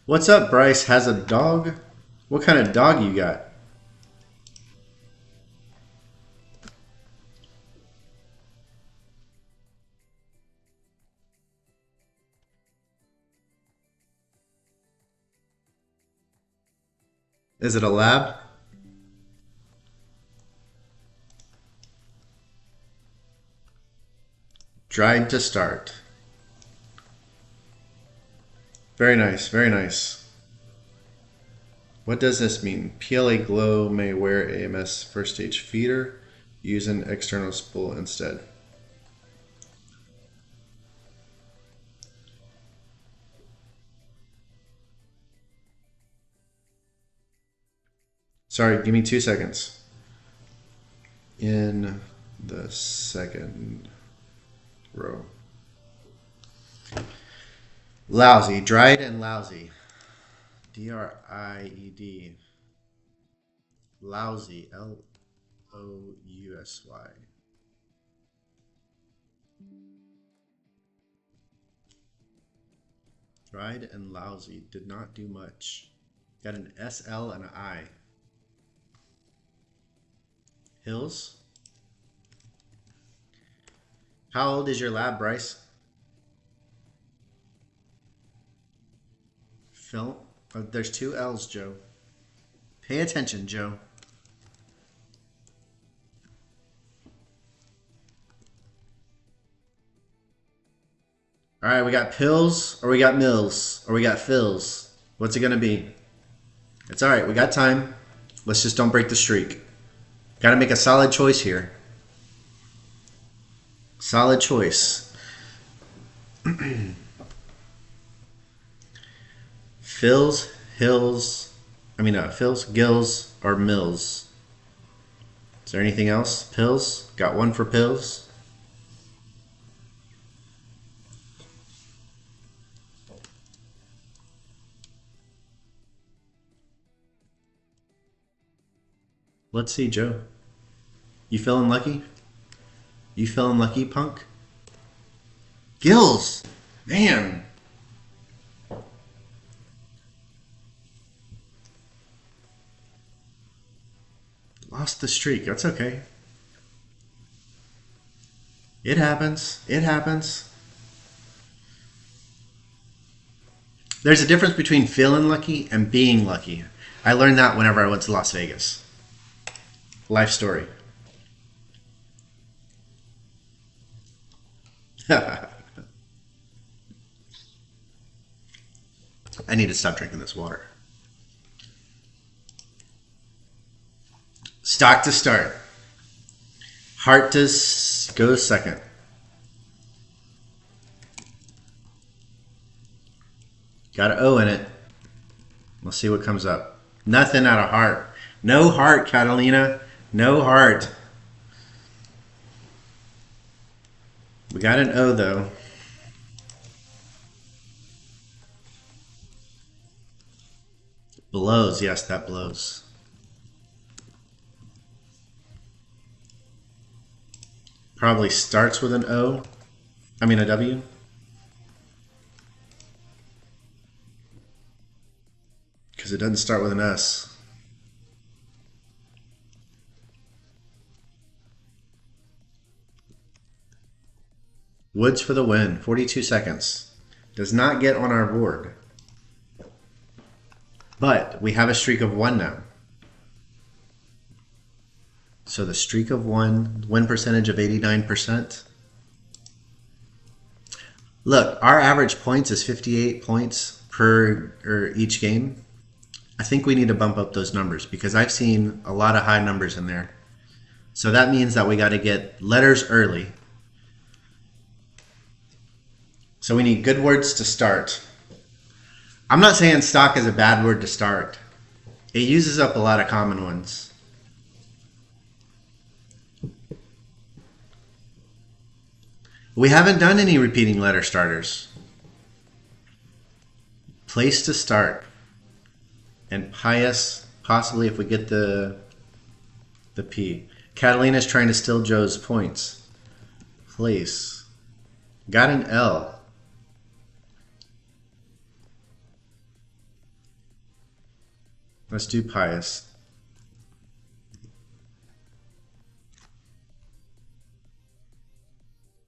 What's up, Bryce? Has a dog? What kind of dog you got? Is it a lab? Dried to start. Very nice, very nice. What does this mean? PLA Glow may wear AMS first stage feeder. Use an external spool instead. Sorry, give me 2 seconds. In the second row. Lousy, dried and lousy. D-R-I-E-D. Lousy, L-O-U-S-Y. Dried and lousy, did not do much. Got an S-L and an I. Hills. How old is your lab, Bryce? Phil? Oh, there's 2 L's, Joe. Pay attention, Joe. All right, we got pills, or we got mills, or we got fills. What's it gonna be? It's all right, we got time. Let's just don't break the streak. Got to make a solid choice here. Solid choice. Fills, hills, fills, gills, or mills. Is there anything else? Pills? Got one for pills. Let's see, Joe. You feeling lucky? You feeling lucky, punk? Gills! Man! Lost the streak. That's okay. It happens. It happens. There's a difference between feeling lucky and being lucky. I learned that whenever I went to Las Vegas. Life story. I need to stop drinking this water. Stock to start. Heart to go second. Got an O in it. We'll see what comes up. Nothing out of heart. No heart, Catalina. No heart. We got an O though. Blows. Yes, that blows. Probably starts with an O. I mean a W. Because it doesn't start with an S. Woods for the win. 42 seconds. Does not get on our board. But we have a streak of 1 now. So the streak of 1, win percentage of 89%. Look, our average points is 58 points per each game. I think we need to bump up those numbers because I've seen a lot of high numbers in there. So that means that we got to get letters early. So we need good words to start. I'm not saying stock is a bad word to start. It uses up a lot of common ones. We haven't done any repeating letter starters. Place to start. And pious, possibly if we get the P. Catalina's trying to steal Joe's points. Place. Got an L. Let's do pious.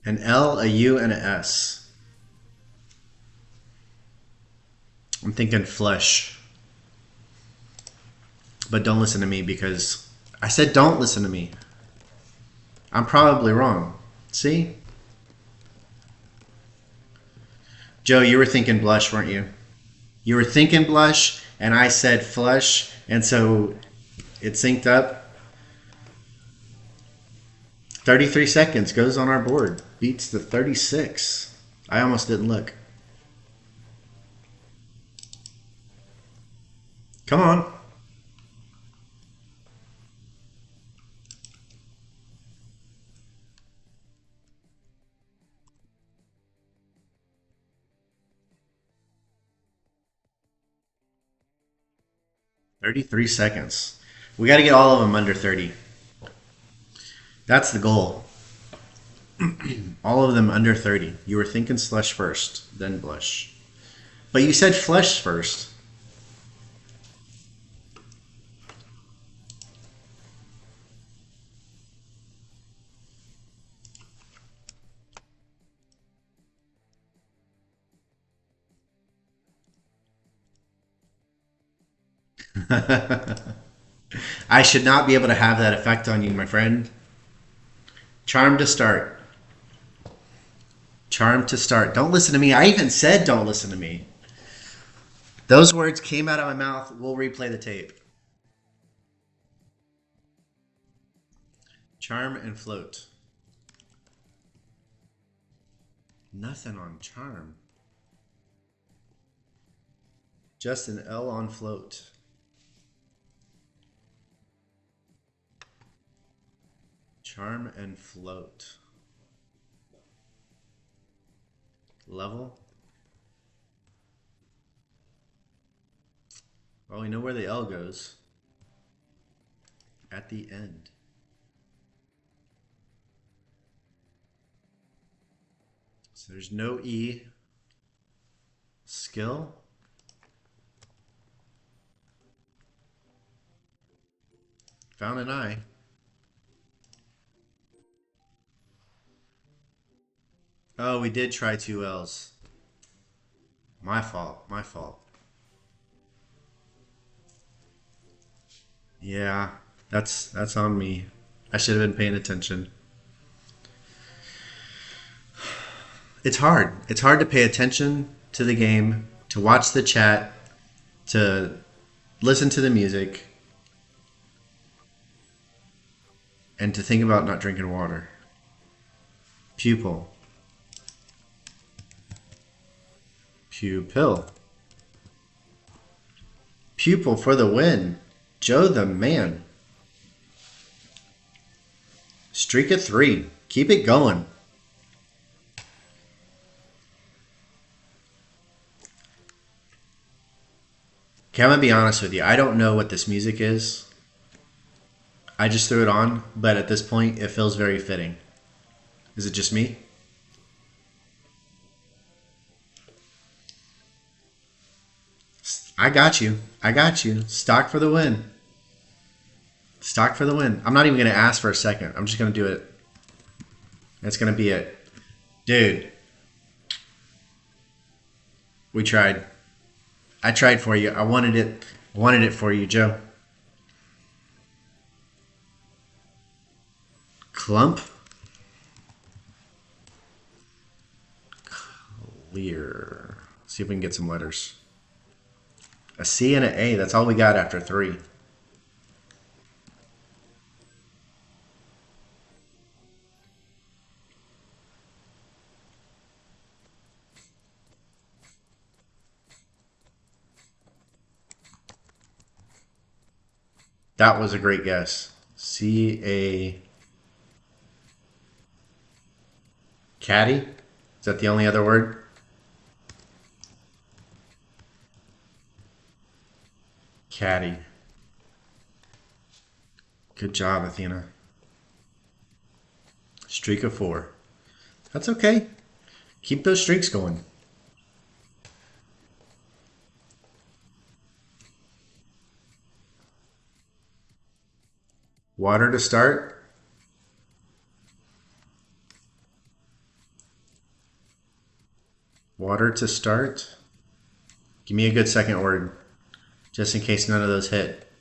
An L, a U, and an S. I'm thinking flesh. But don't listen to me because I said don't listen to me. I'm probably wrong. See? Joe, you were thinking blush, weren't you? You were thinking blush, and I said flush, and so it synced up. 33 seconds goes on our board. Beats the 36. I almost didn't look. Come on. $33 seconds. We got to get all of them under 30. That's the goal. All of them under 30. You were thinking slush first, then blush. But you said flush first. I should not be able to have that effect on you, my friend. Charm to start. Charm to start. Don't listen to me. I even said don't listen to me. Those words came out of my mouth. We'll replay the tape. Charm and float. Nothing on charm. Just an L on float. Charm and float. Level. Well, we know where the L goes. At the end. So there's no E. Skill. Found an I. Oh, we did try two L's. My fault. My fault. Yeah, that's on me. I should have been paying attention. It's hard. It's hard to pay attention to the game, to watch the chat, to listen to the music, and to think about not drinking water. Pupil. Pupil. Pupil for the win. Joe the man. Streak of 3. Keep it going. Okay, I'm going to be honest with you. I don't know what this music is. I just threw it on, but at this point, it feels very fitting. Is it just me? I got you. I got you. Stock for the win. Stock for the win. I'm not even going to ask for a second. I'm just going to do it. That's going to be it. Dude. We tried. I tried for you. I wanted it. I wanted it for you, Joe. Clump. Clear. See if we can get some letters. A C and an A. That's all we got after 3. That was a great guess. C-A... Caddy? Is that the only other word? Caddy. Good job, Athena. Streak of 4. That's okay. Keep those streaks going. Water to start. Water to start. Give me a good second word, just in case none of those hit.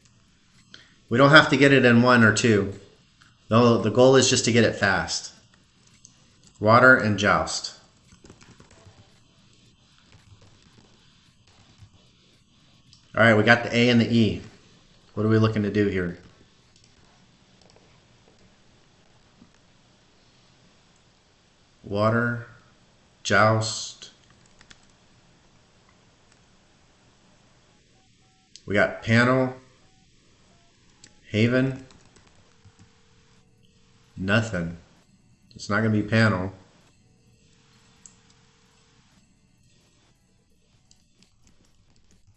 We don't have to get it in 1 or 2. No, the goal is just to get it fast. Water and joust. All right, we got the A and the E. What are we looking to do here? Water, joust. We got panel, haven, nothing. It's not going to be panel.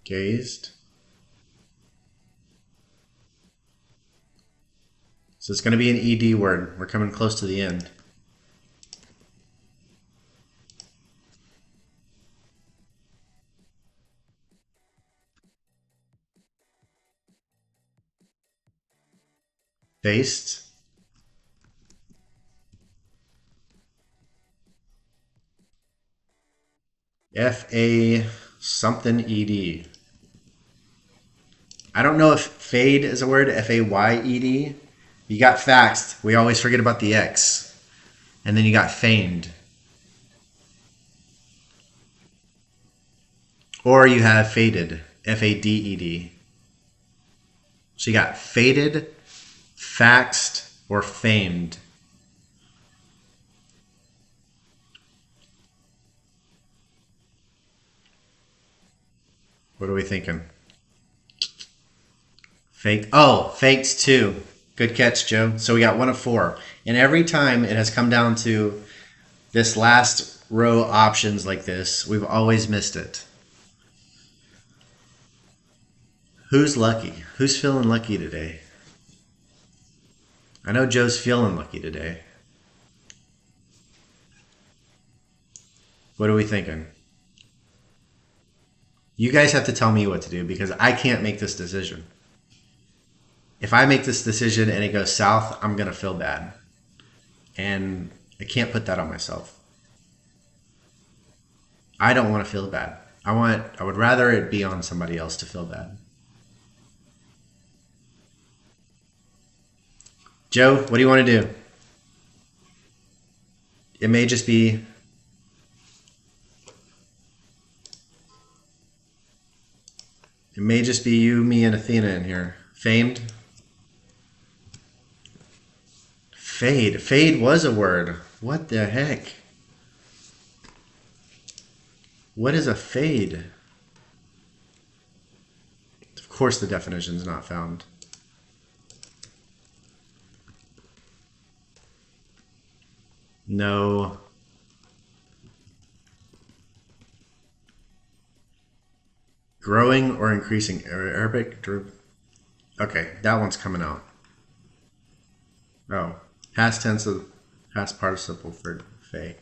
Gazed. So it's going to be an ED word. We're coming close to the end. Faced. F-A something E-D. I don't know if fade is a word, F-A-Y-E-D. You got faxed. We always forget about the X. And then you got feigned. Or you have faded, F-A-D-E-D. So you got faded, faxed, or famed. What are we thinking? Faked. Oh, faked too. Good catch, Joe. So we got 1 of 4. And every time it has come down to this last row options like this, we've always missed it. Who's lucky? Who's feeling lucky today? I know Joe's feeling lucky today. What are we thinking? You guys have to tell me what to do because I can't make this decision. If I make this decision and it goes south, I'm going to feel bad. And I can't put that on myself. I don't want to feel bad. I would rather it be on somebody else to feel bad. Joe, what do you want to do? It may just be you, me, and Athena in here. Famed. Fade. Fade was a word. What the heck? What is a fade? Of course the definition is not found. No. Growing or increasing. Arabic. Okay, that one's coming out. Oh, past tense of past participle for fade.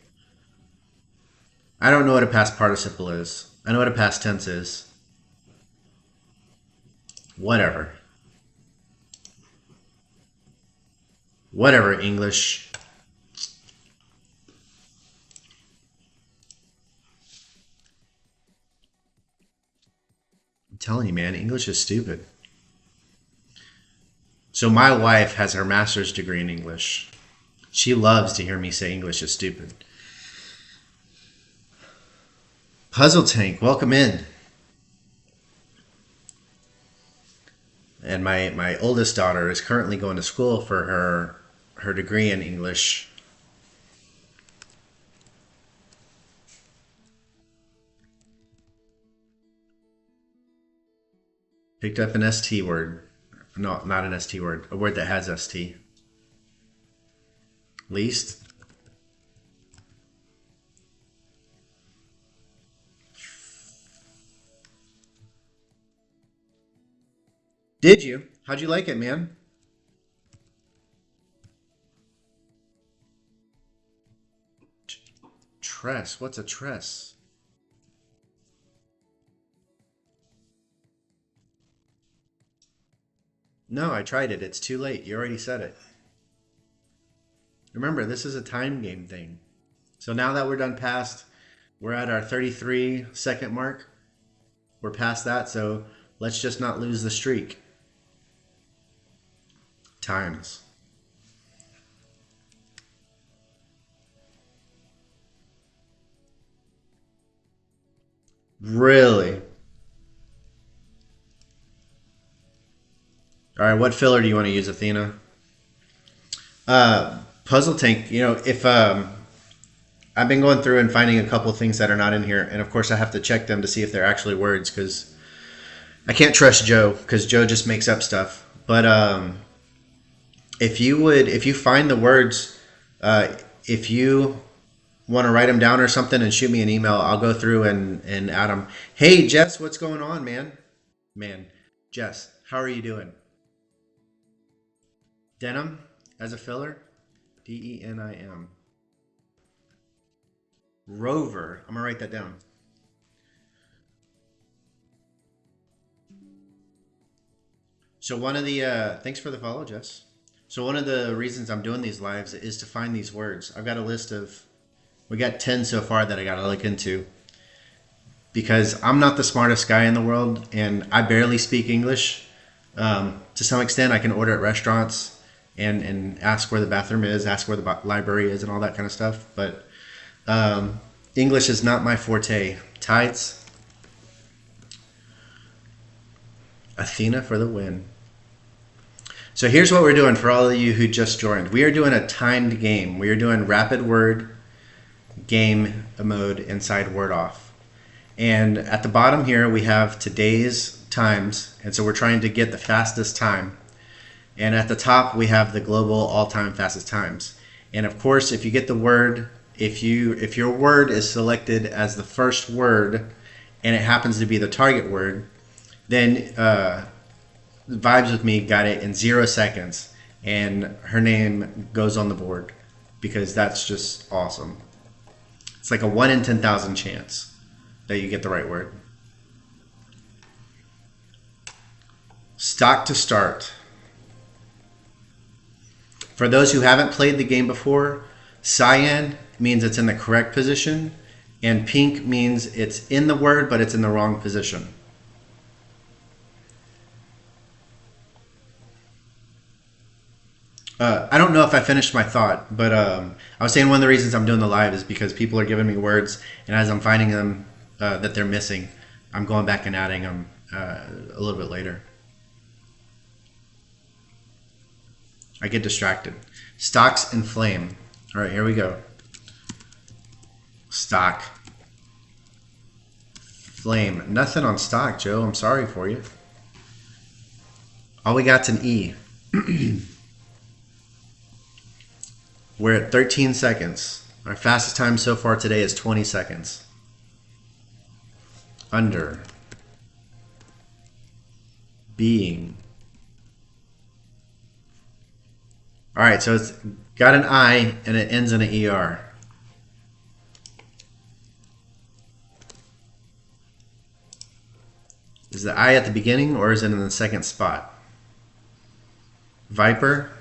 I don't know what a past participle is. I know what a past tense is. Whatever. Whatever, English. I'm telling you, man, English is stupid. So my wife has her master's degree in English. She loves to hear me say English is stupid. Puzzle Tank, welcome in. And my oldest daughter is currently going to school for her degree in English. Picked up an ST word. No, not an ST word. A word that has ST. Least. Did you? How'd you like it, man? Tress. What's a tress? No, I tried it. It's too late. You already said it. Remember, this is a time game thing. So now that we're done past, we're at our 33-second mark. We're past that, so let's just not lose the streak. times. Really? All right, what filler do you want to use, Athena? Puzzle Tank, if I've been going through and finding a couple things that are not in here, and of course I have to check them to see if they're actually words because I can't trust Joe because Joe just makes up stuff. But if you find the words, if you want to write them down or something and shoot me an email, I'll go through and add them. Hey, Jess, what's going on, man? Man, Jess, how are you doing? Denim as a filler? Denim. Rover. I'm going to write that down. So one of the, thanks for the follow, Jess. So one of the reasons I'm doing these lives is to find these words. I've got a list of, we got 10 so far that I got to look into because I'm not the smartest guy in the world and I barely speak English. To some extent, I can order at restaurants and ask where the bathroom is, ask where the library is and all that kind of stuff. But English is not my forte. Tides. Athena for the win. So here's what we're doing for all of you who just joined. We are doing a timed game. We are doing rapid word game mode inside Word Off. And at the bottom here we have today's times. And so we're trying to get the fastest time. And at the top we have the global all-time fastest times. And of course, if you get the word, if your word is selected as the first word and it happens to be the target word, then Vibes with Me got it in 0 seconds and her name goes on the board because that's just awesome. It's like a 1 in 10,000 chance that you get the right word. Stock to start. For those who haven't played the game before, cyan means it's in the correct position and pink means it's in the word but it's in the wrong position. I don't know if I finished my thought, but I was saying one of the reasons I'm doing the live is because people are giving me words, and as I'm finding them that they're missing, I'm going back and adding them a little bit later. I get distracted. Stocks and flame. All right, here we go. Stock. Flame. Nothing on stock, Joe. I'm sorry for you. All we got's an E. We're at 13 seconds. Our fastest time so far today is 20 seconds. Under. Being. All right, so it's got an I and it ends in an ER. Is the I at the beginning or is it in the second spot? Viper.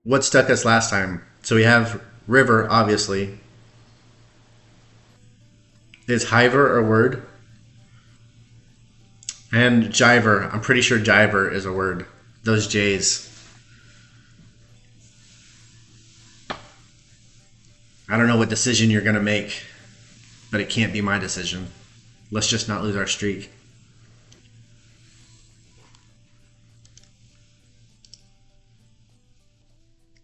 What stuck us last time? So we have river, obviously. Is hiver a word? And jiver. I'm pretty sure jiver is a word. Those J's. I don't know what decision you're going to make, but it can't be my decision. Let's just not lose our streak.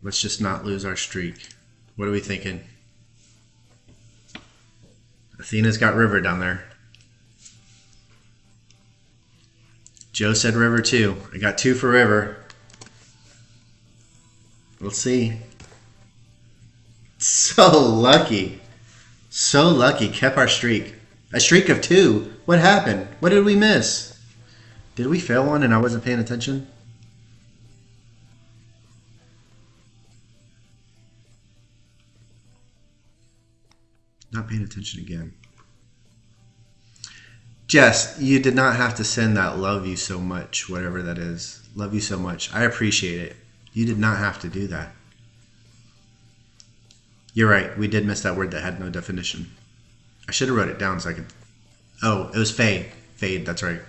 Let's just not lose our streak. What are we thinking? Athena's got river down there. Joe said river too. I got 2 for river. We'll see. So lucky. So lucky. Kept our streak. A streak of 2. What happened? What did we miss? Did we fail one and I wasn't paying attention? Not paying attention again. Jess, you did not have to send that love you so much, whatever that is. Love you so much. I appreciate it. You did not have to do that. You're right. We did miss that word that had no definition. I should have wrote it down so I could. Oh, it was fade. Fade. That's right.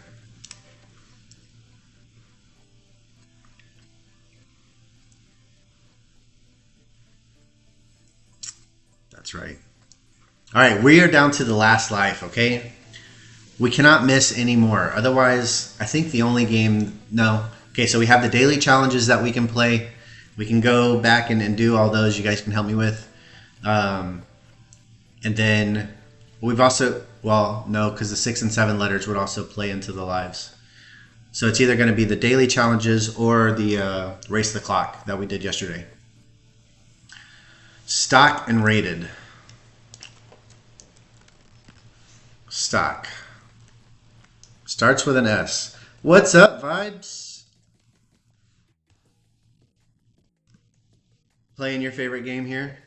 That's right. All right, we are down to the last life, okay? We cannot miss any more. Otherwise, I think the only game, no. Okay, so we have the daily challenges that we can play. We can go back and do all those. You guys can help me with. And then we've also, well, no, because the 6 and 7 letters would also play into the lives. So it's either going to be the daily challenges or the race the clock that we did yesterday. Stock and rated. Stock. Starts with an S. What's up, Vibes? Playing your favorite game here?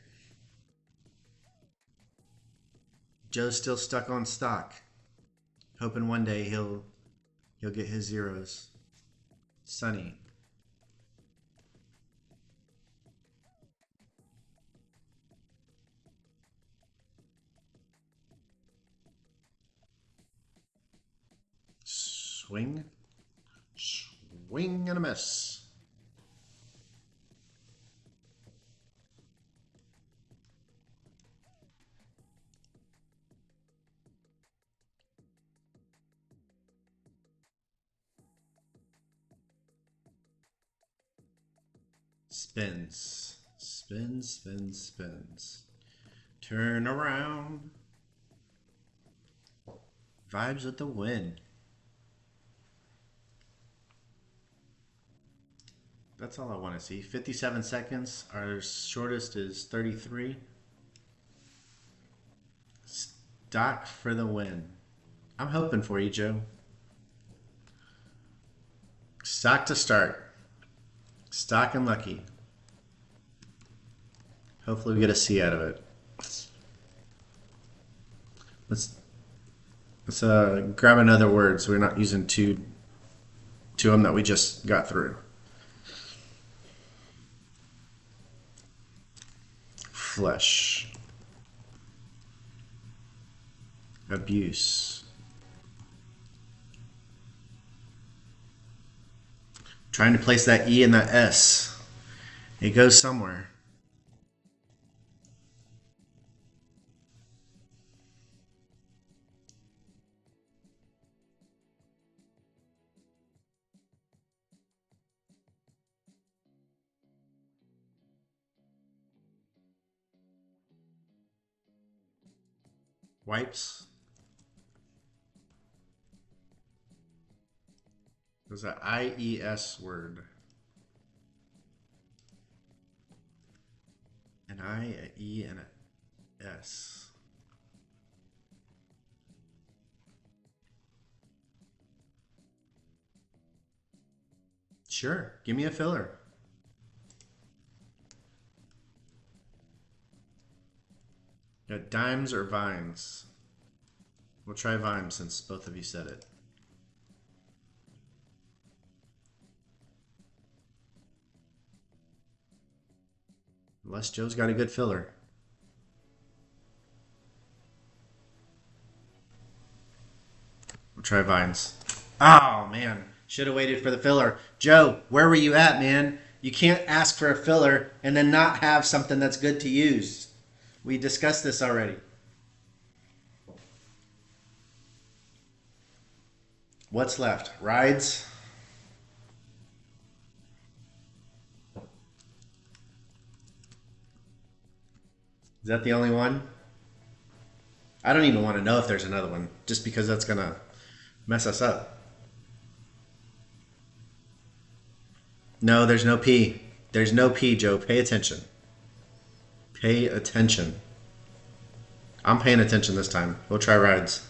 Joe's still stuck on stock. Hoping one day he'll get his zeros. Sunny. Swing. Swing and a miss. Spins. Spins, spins, spins. Turn around. Vibes with the win. That's all I want to see. 57 seconds. Our shortest is 33. Stock for the win. I'm hoping for you, Joe. Stock to start. Stock and lucky. Hopefully we get a C out of it. Let's grab another word so we're not using two of them that we just got through. Flesh. Abuse. Trying to place that E and that S. It goes somewhere. Wipes. There's an IES word. An I, an E, and an S. Sure, give me a filler. Got dimes or vines? We'll try vines since both of you said it. Unless Joe's got a good filler. We'll try vines. Oh, man. Should have waited for the filler. Joe, where were you at, man? You can't ask for a filler and then not have something that's good to use. We discussed this already. What's left? Rides? Is that the only one? I don't even want to know if there's another one, just because that's going to mess us up. No, there's no P. There's no P, Joe. Pay attention. Pay attention. I'm paying attention this time. We'll try rides.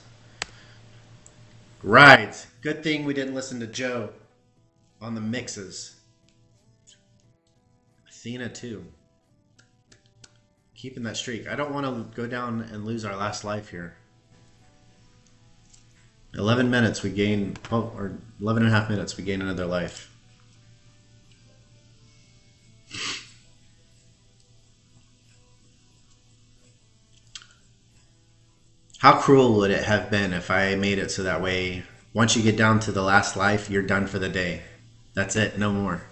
Rides. Good thing we didn't listen to Joe on the mixes. Athena, too. Keeping that streak. I don't want to go down and lose our last life here. 11 minutes we gain, or 11 and a half minutes we gain another life. How cruel would it have been if I made it so that way once you get down to the last life, you're done for the day. That's it, no more.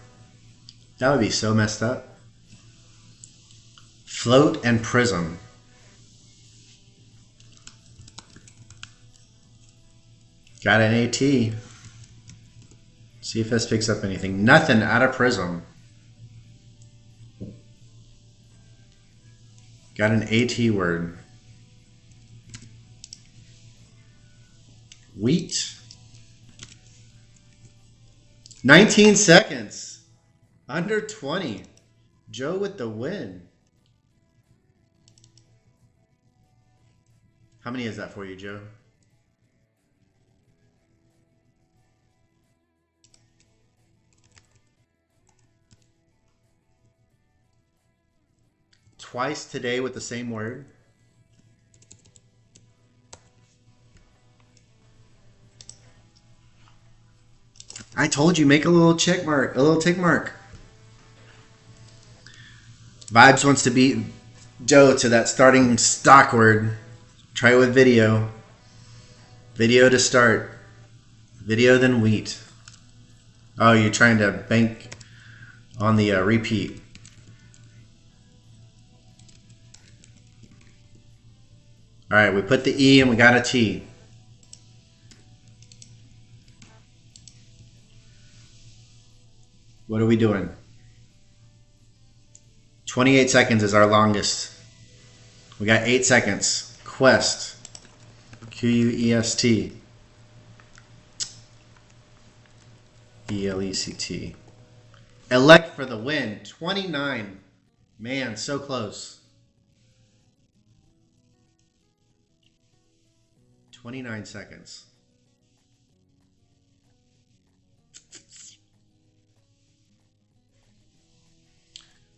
That would be so messed up. Float and prism. Got an AT. See if this picks up anything. Nothing out of prism. Got an AT word. Wheat. 19 seconds. Under 20. Joe with the win. How many is that for you, Joe? Twice today with the same word. I told you, make a little check mark, a little tick mark. Vibes wants to beat Joe to that starting stock word. Try it with video. Video to start. Video, then wheat. Oh, you're trying to bank on the repeat. All right, we put the E and we got a T. What are we doing? 28 seconds is our longest. We got 8 seconds. Quest. Q-U-E-S-T. E-L-E-C-T. Elect for the win. 29. Man, so close. 29 seconds.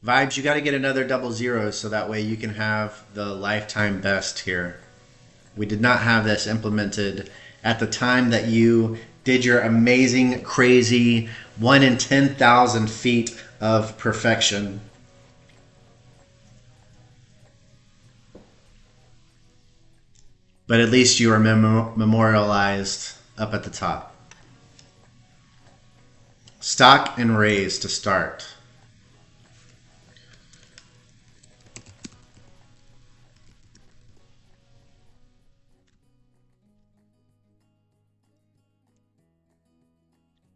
Vibes, you got to get another double zero so that way you can have the lifetime best here. We did not have this implemented at the time that you did your amazing, crazy 1 in 10,000 feet of perfection. But at least you are memorialized up at the top. Stock and raise to start.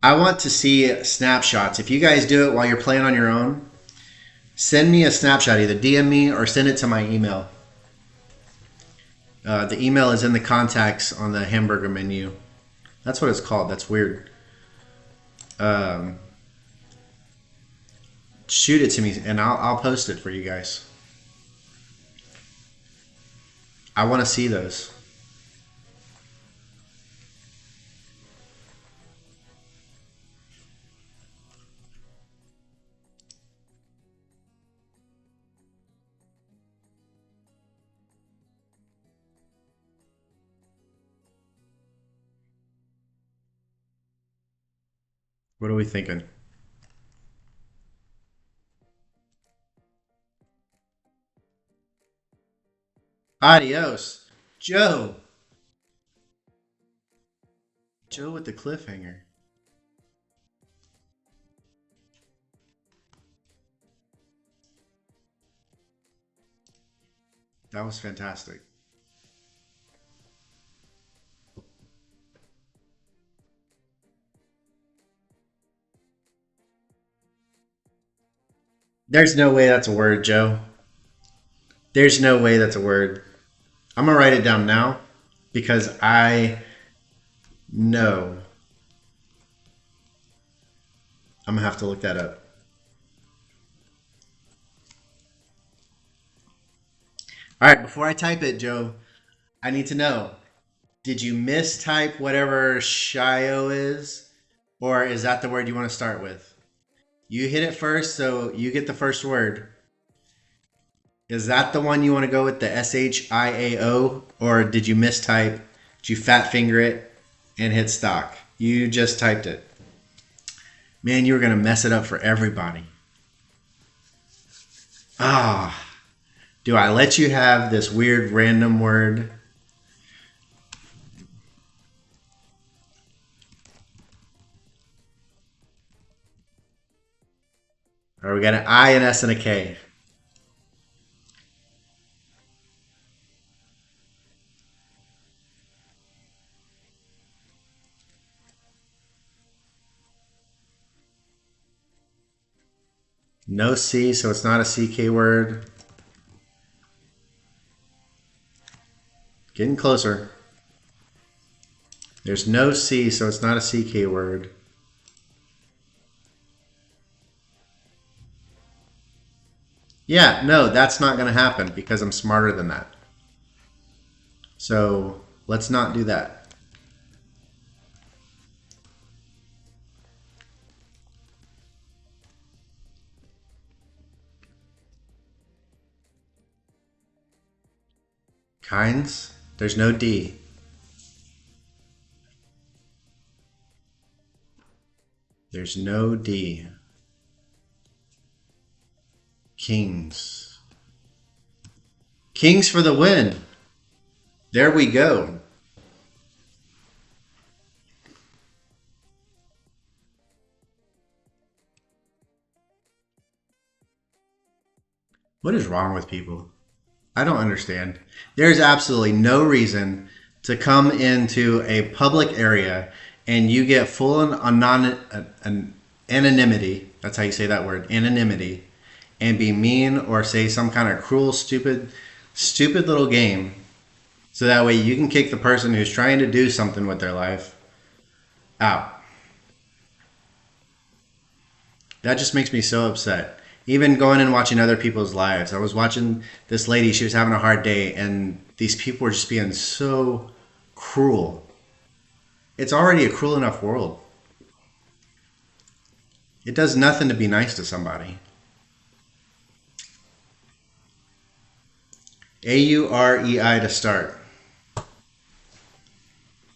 I want to see snapshots. If you guys do it while you're playing on your own, send me a snapshot. Either DM me or send it to my email. The email is in the contacts on the hamburger menu. That's what it's called. That's weird. Shoot it to me and I'll post it for you guys. I want to see those. What are we thinking? Adios. Joe. Joe with the cliffhanger. That was fantastic. There's no way that's a word, Joe. There's no way that's a word. I'm going to write it down now because I know. I'm going to have to look that up. All right, before I type it, Joe, I need to know, did you mistype whatever Shio is? Or is that the word you want to start with? You hit it first, so you get the first word. Is that the one you want to go with, the SHIAO? Or did you mistype? Did you fat finger it and hit stock? You just typed it. Man, you were going to mess it up for everybody. Ah, do I let you have this weird random word? we got an I, an S, and a K. No C, so it's not a CK word. Getting closer. There's no C, so it's not a CK word. Yeah, no, that's not going to happen because I'm smarter than that. So let's not do that. Kinds, there's no D. There's no D. Kings. Kings for the win. There we go. What is wrong with people? I don't understand. There's absolutely no reason to come into a public area and you get full anonymity. That's how you say that word, anonymity, and be mean or say some kind of cruel, stupid little game. So that way you can kick the person who's trying to do something with their life out. That just makes me so upset. Even going and watching other people's lives. I was watching this lady, she was having a hard day, and these people were just being so cruel. It's already a cruel enough world. It does nothing to be nice to somebody. AUREI to start.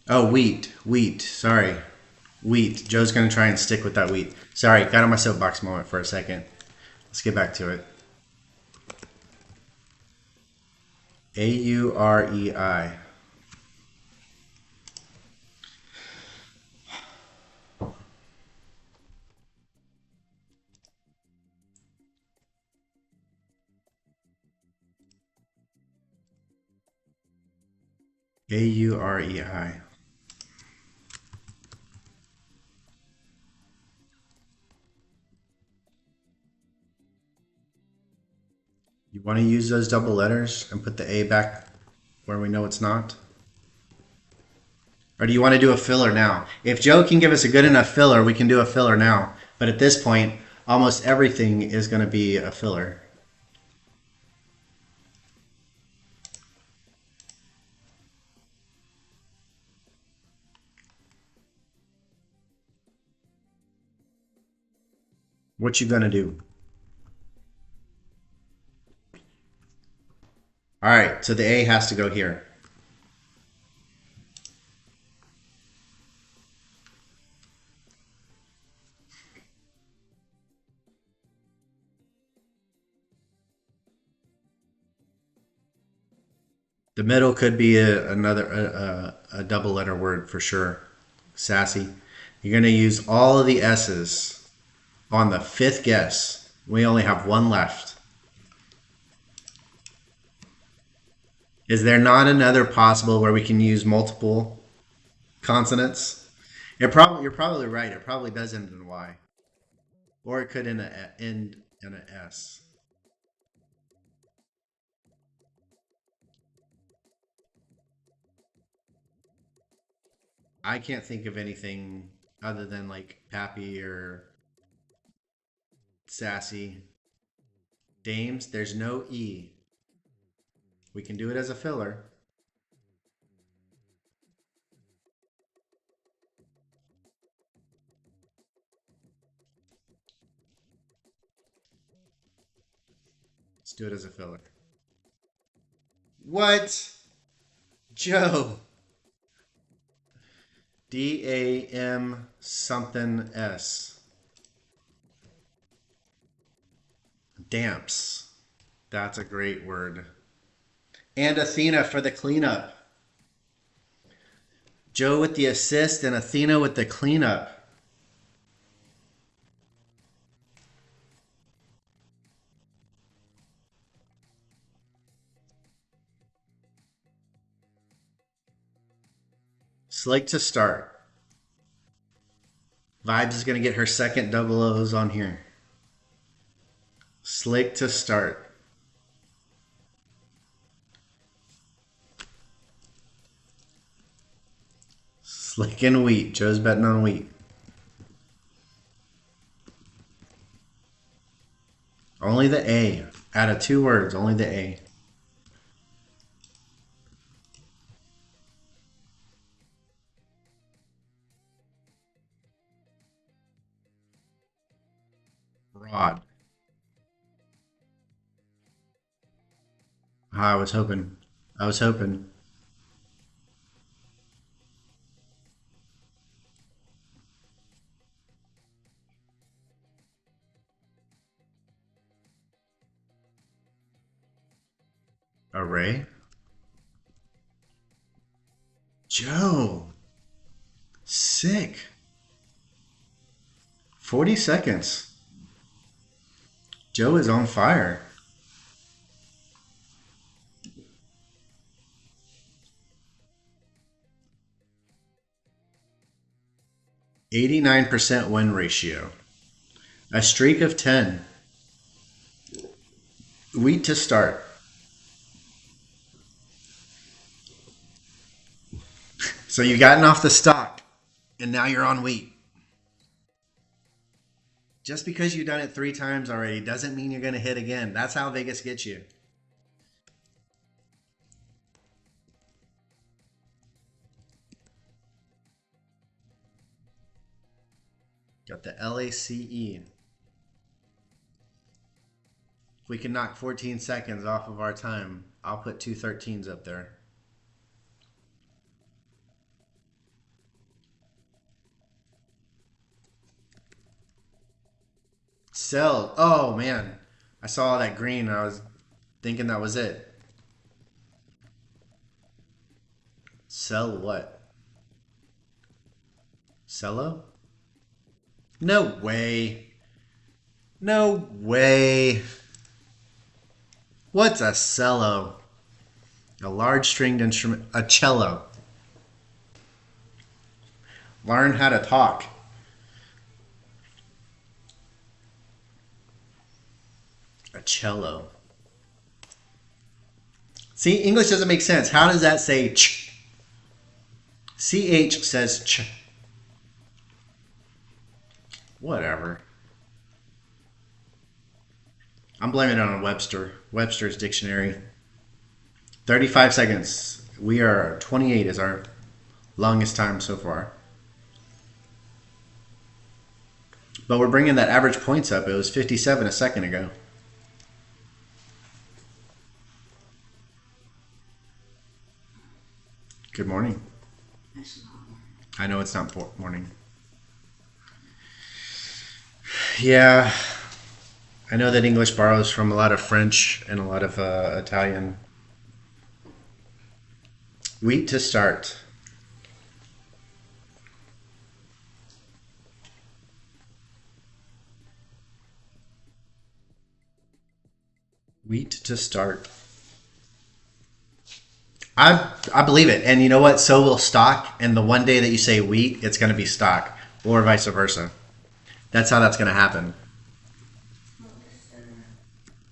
Oh, wheat. Sorry. Wheat. Joe's going to try and stick with that wheat. Sorry, got on my soapbox moment for a second. Let's get back to it. AUREI. AUREI. You want to use those double letters and put the A back where we know it's not? Or do you want to do a filler now? If Joe can give us a good enough filler, we can do a filler now. But at this point, almost everything is going to be a filler. What you going to do? All right, so the A has to go here. The middle could be a double letter word for sure. Sassy. You're going to use all of the S's on the fifth guess. We only have one left. Is there not another possible where we can use multiple consonants? You're probably right. It probably does end in Y. Or it could end in an S. I can't think of anything other than like Pappy or Sassy. Dames, there's no E. We can do it as a filler. Let's do it as a filler. What? Joe. DAM something S. Damps. That's a great word. And Athena for the cleanup. Joe with the assist and Athena with the cleanup. Slick to start. Vibes is going to get her second double O's on here. Slick to start. Slick and wheat. Joe's betting on wheat. Only the A. Out of 2 words, only the A. Rod. I was hoping. I was hoping. Array. Joe. Sick. 40 seconds. Joe is on fire. %89 win ratio. A streak of 10. Wheat to start. So you've gotten off the stock, and now you're on wheat. Just because you've done it 3 times already doesn't mean you're going to hit again. That's how Vegas gets you. Got the LACE. If we can knock 14 seconds off of our time, I'll put 2 13s up there. Sell. Oh, man. I saw that green. I was thinking that was it. Sell what? Cello? No way. No way. What's a cello? A large stringed instrument. A cello. Learn how to talk. A cello. See, English doesn't make sense. How does that say ch? CH says ch. Whatever. I'm blaming it on Webster's dictionary. 35 seconds. We are 28 is our longest time so far. But we're bringing that average points up. It was 57 a second ago. Good morning. I know it's not morning. Yeah, I know that English borrows from a lot of French and a lot of Italian. Wheat to start. Wheat to start. I believe it. And you know what? So will stock. And the one day that you say wheat, it's going to be stock. Or vice versa. That's how that's going to happen.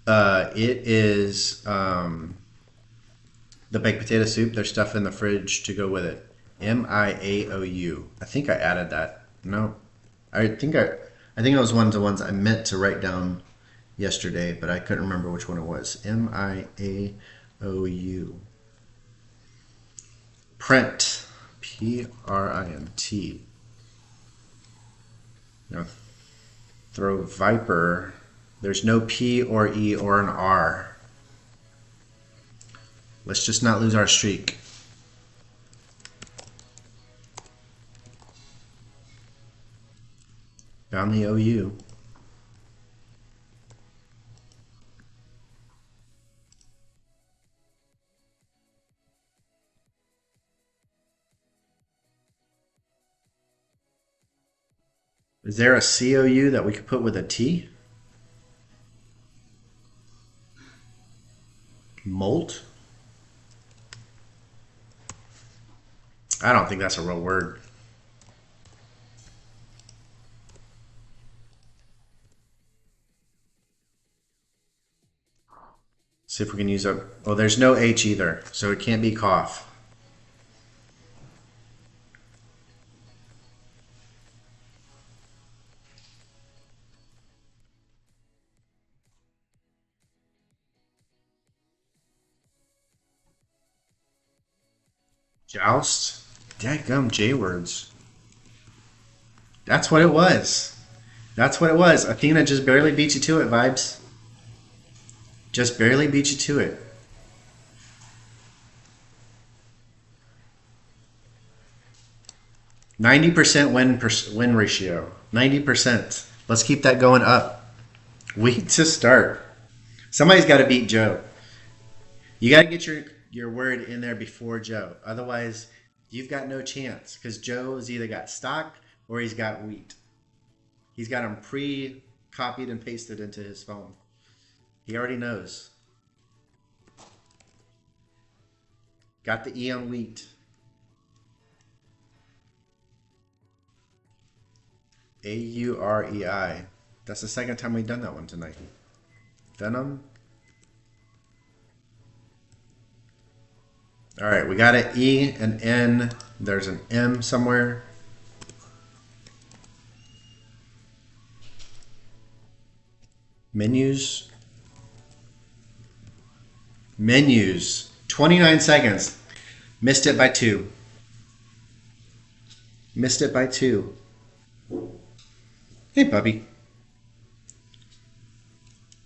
It is the baked potato soup. There's stuff in the fridge to go with it. MIAOU. I think I added that. No. I think it was one of the ones I meant to write down yesterday, but I couldn't remember which one it was. MIAOU. Print. PRINT. Now throw Viper. There's no P or E or an R. Let's just not lose our streak. Found the OU. Is there a COU that we could put with a T? Molt? I don't think that's a real word. See if we can use a. Well, there's no H either, so it can't be cough. Joust? Dadgum J words. That's what it was. That's what it was. Athena just barely beat you to it, vibes. Just barely beat you to it. %90 win ratio. 90%. Let's keep that going up. Week to start. Somebody's got to beat Joe. You got to get your word in there before Joe. Otherwise, you've got no chance because Joe's either got stock or he's got wheat. He's got them pre-copied and pasted into his phone. He already knows. Got the E on wheat. Aurei. That's the second time we've done that one tonight. Venom. All right, we got an E, an N. There's an M somewhere. Menus. Menus. 29 seconds. Missed it by 2. Missed it by 2. Hey, puppy.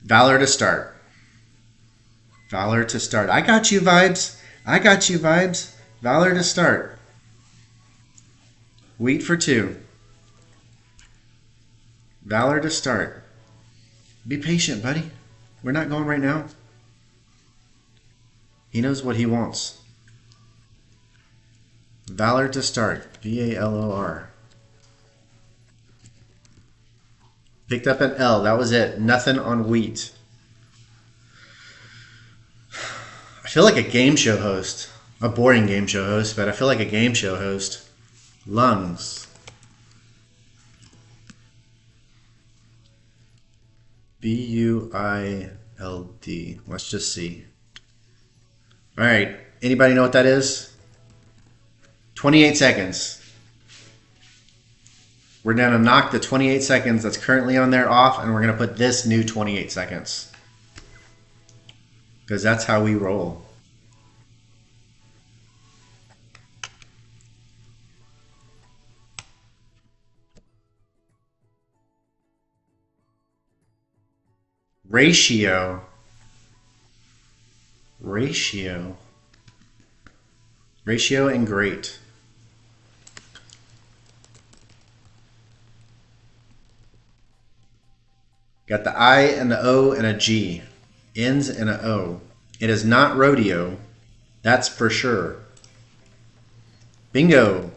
Valor to start. Valor to start. I got you, vibes. I got you, vibes. Valor to start. Wheat for 2. Valor to start. Be patient, buddy. We're not going right now. He knows what he wants. Valor to start. VALOR. Picked up an L. That was it. Nothing on wheat. I feel like a game show host. A boring game show host, but I feel like a game show host. Lungs. BUILD. Let's just see. All right. Anybody know what that is? 28 seconds. We're going to knock the 28 seconds that's currently on there off, and we're going to put this new 28 seconds. Because that's how we roll. Ratio. Ratio. Ratio and great. Got the I and the O and a G. Ends and an O. It is not rodeo. That's for sure. Bingo.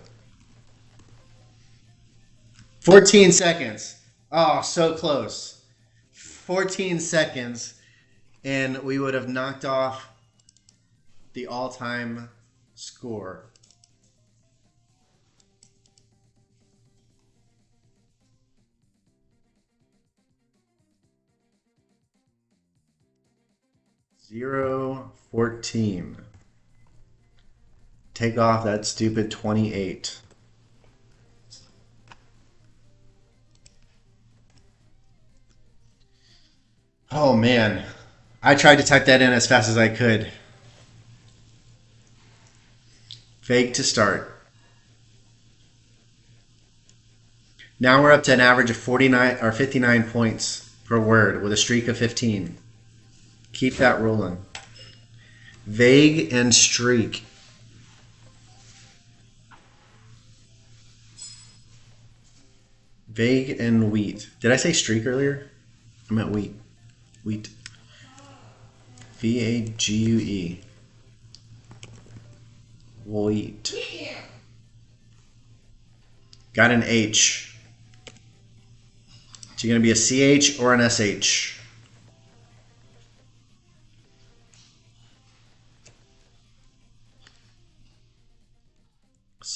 14 seconds. Oh, so close. 14 seconds. And we would have knocked off the all-time score. Zero 14. Take off that stupid 28. Oh man, I tried to type that in as fast as I could. Vague to start. Now we're up to an average of 49 or 59 points per word with a streak of 15. Keep that rolling. Vague and streak. Vague and wheat. Did I say streak earlier? I meant wheat. Wheat. VAGUE. Wheat. Got an H. Is it going to be a CH or an SH?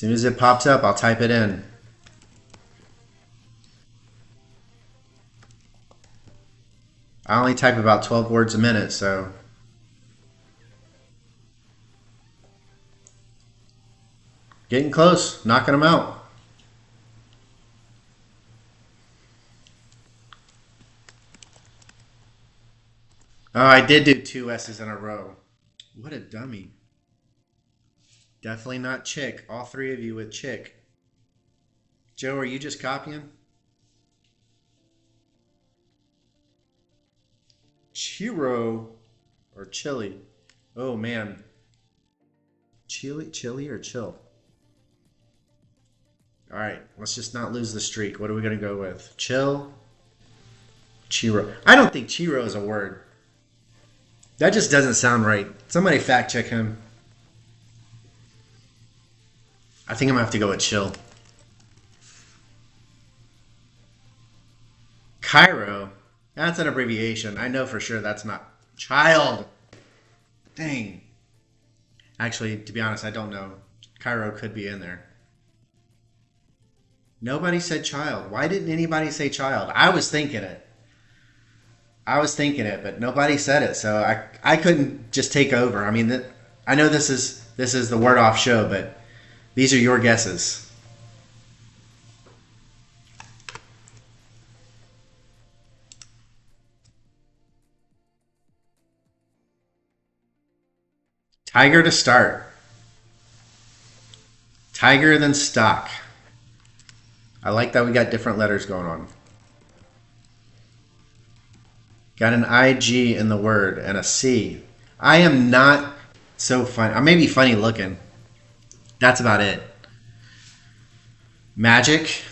soon as it pops up, I'll type it in. I only type about 12 words a minute, so. Getting close, knocking them out. Oh, I did do 2 S's in a row. What a dummy. Definitely not chick. All 3 of you with chick. Joe, are you just copying? Chiro or chili? Oh man. Chili or chill? All right, let's just not lose the streak. What are we going to go with? Chill? Chiro. I don't think chiro is a word. That just doesn't sound right. Somebody fact check him. I think I'm going to have to go with chill. Cairo. That's an abbreviation. I know for sure that's not child. Dang. Actually, to be honest, I don't know. Cairo could be in there. Nobody said child. Why didn't anybody say child? I was thinking it. But nobody said it, so I couldn't just take over. I mean, I know this is the word off show, but these are your guesses. Tiger to start. Tiger than stock. I like that we got different letters going on. Got an IG in the word and a C. I am not so funny. I may be funny looking. That's about it. Magic.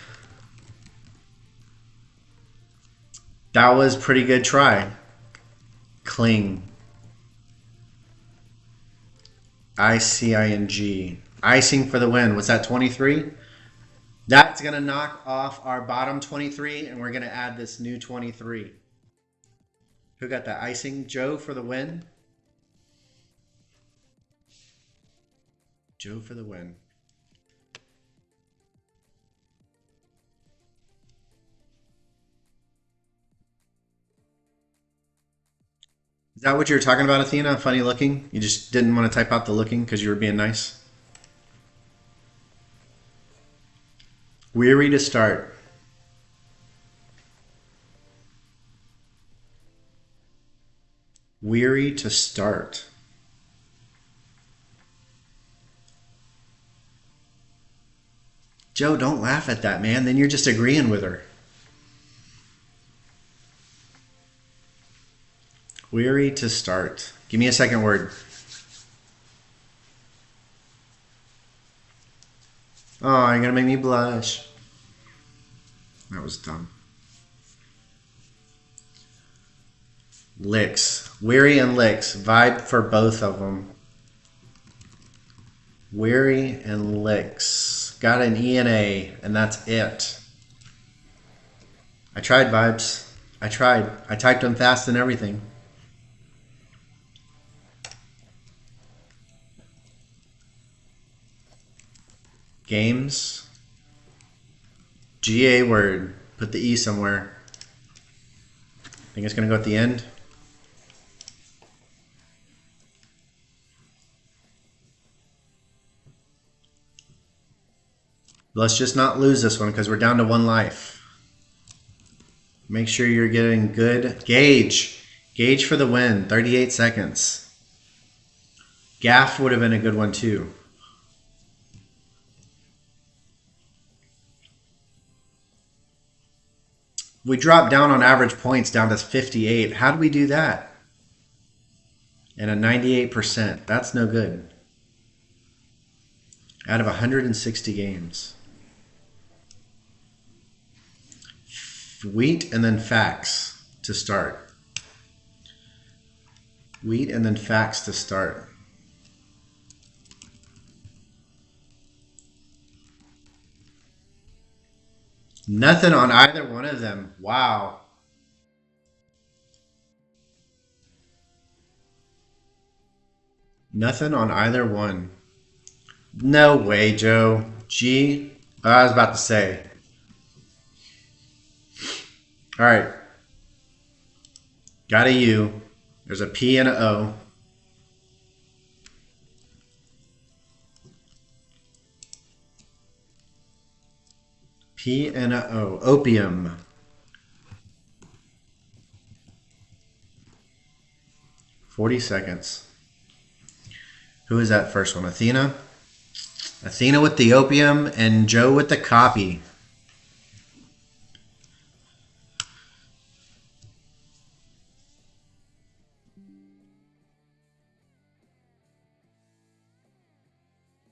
That was a pretty good try. Cling. ICING. Icing for the win. Was that 23? That's going to knock off our bottom 23, and we're going to add this new 23. Who got that? Icing? Joe for the win? Joe for the win. Is that what you were talking about, Athena? Funny looking? You just didn't want to type out the looking because you were being nice? Weary to start. Weary to start. Joe, don't laugh at that, man. Then you're just agreeing with her. Weary to start. Give me a second word. Oh, you're going to make me blush. That was dumb. Licks. Weary and licks. Vibe for both of them. Weary and licks. Got an E and A, and that's it. I tried, vibes. I tried. I typed them fast and everything. Games. GA word. Put the E somewhere. Think it's going to go at the end. Let's just not lose this one because we're down to 1 life. Make sure you're getting good. Gauge. Gauge for the win. 38 seconds. Gaff would have been a good one too. We dropped down on average points down to 58. How did we do that? And a 98%. That's no good. Out of 160 games. Wheat and then facts to start. Wheat and then facts to start. Nothing on either one of them. Wow. Nothing on either one. No way, Joe. G. I was about to say. All right. Got a U. There's a P and a O. P and a O. Opium. 40 seconds. Who is that first one? Athena? Athena with the opium and Joe with the copy.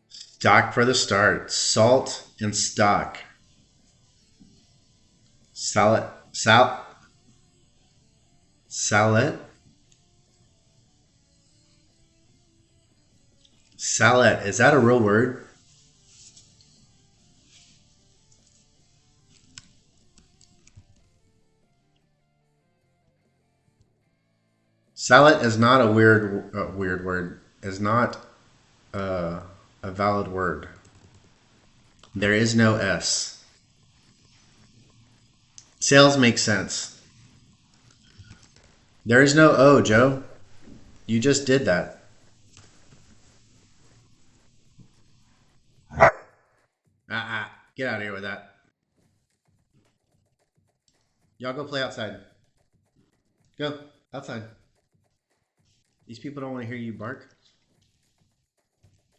Stock for the start. Salt and stock. Salet. Salet. Salet. Is that a real word? Salet is not a weird word. Is not a valid word. There is no S. Sales makes sense. There is no O, Joe. You just did that. Get out of here with that. Y'all go play outside. Go outside. These people don't want to hear you bark.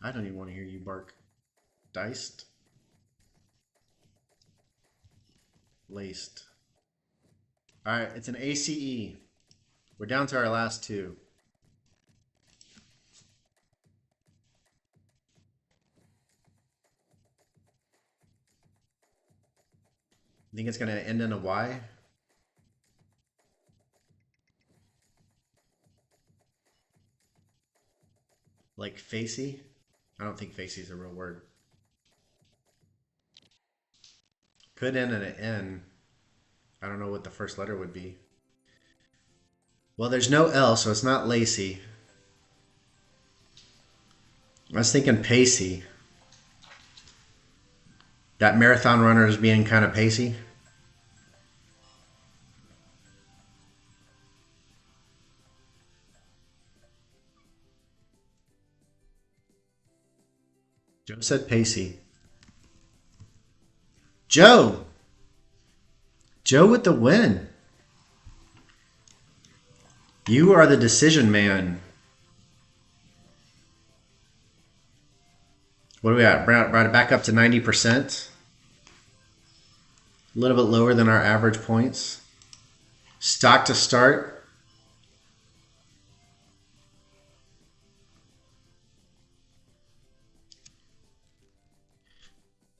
I don't even want to hear you bark. Diced. Laced. Alright, it's an ACE. We're down to our last two. You think it's going to end in a Y? Like facey? I don't think facey is a real word. Could end in an N. I don't know what the first letter would be. Well, there's no L, so it's not lacy. I was thinking pacey. That marathon runner is being kind of pacey. Joe said pacey. Joe! Joe with the win. You are the decision man. What are we at? Brought it back up to 90%. A little bit lower than our average points. Stock to start.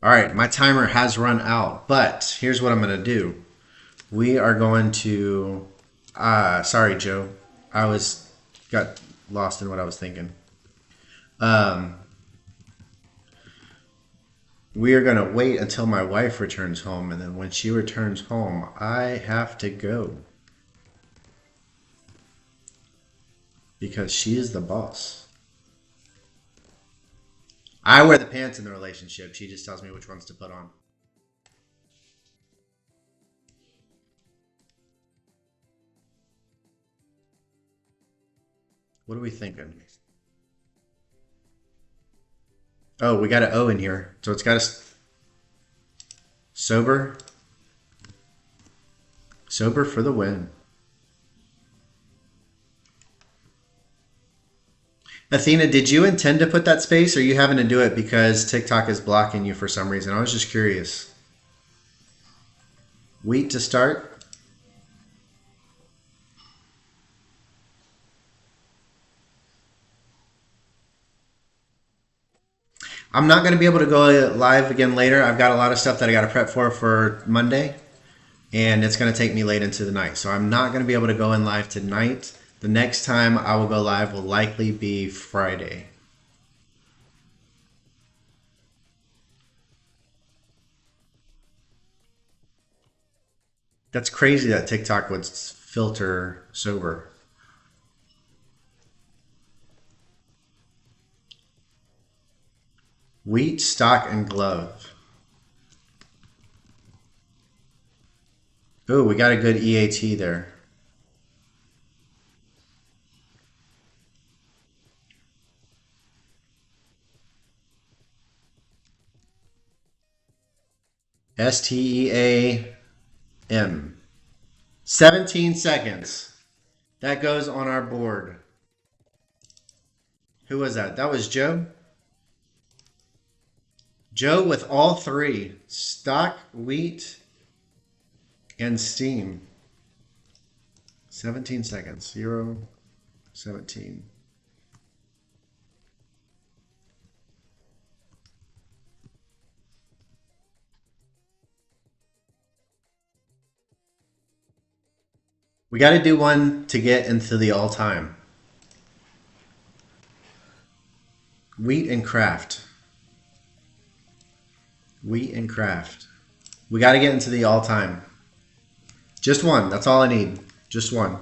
All right, my timer has run out, but here's what I'm going to do. We are going to... sorry, Joe. I got lost in what I was thinking. We are going to wait until my wife returns home, and then when she returns home, I have to go. Because she is the boss. I wear the pants in the relationship. She just tells me which ones to put on. What are we thinking? Oh, we got an O in here. So it's got a sober. Sober for the win. Athena, did you intend to put that space, or are you having to do it because TikTok is blocking you for some reason? I was just curious. Wheat to start. I'm not going to be able to go live again later. I've got a lot of stuff that I got to prep for Monday, and it's going to take me late into the night. So I'm not going to be able to go in live tonight. The next time I will go live will likely be Friday. That's crazy that TikTok would filter sober. Wheat, stock, and glove. Ooh, we got a good EAT there. STEAM. 17 seconds. That goes on our board. Who was that? That was Joe? Joe with all three. Stock, wheat, and steam. 17 seconds. 0, 17. We got to do one to get into the all-time. Wheat and craft. Wheat and craft. We got to get into the all-time. Just one. That's all I need. Just one.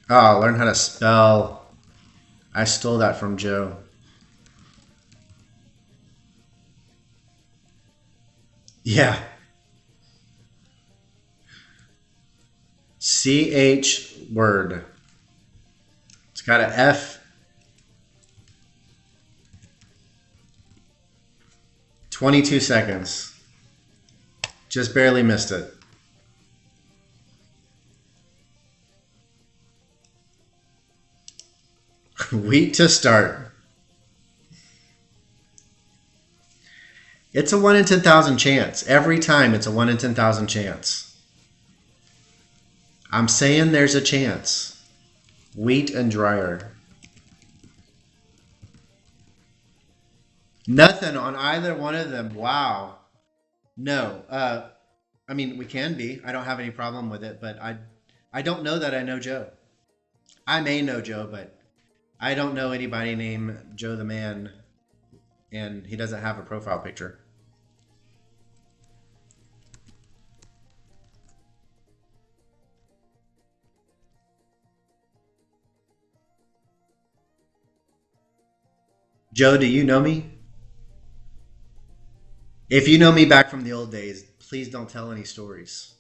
Oh, learn how to spell. I stole that from Joe. Yeah. CH word. It's got an F. 22 seconds. Just barely missed it. Wheat to start. It's a 1 in 10,000 chance. Every time it's a 1 in 10,000 chance. I'm saying there's a chance. Wheat and dryer. Nothing on either one of them. Wow. No. I mean, we can be. I don't have any problem with it, but I don't know that I know Joe. I may know Joe, but I don't know anybody named Joe the Man, and he doesn't have a profile picture. Joe, do you know me? If you know me back from the old days, please don't tell any stories.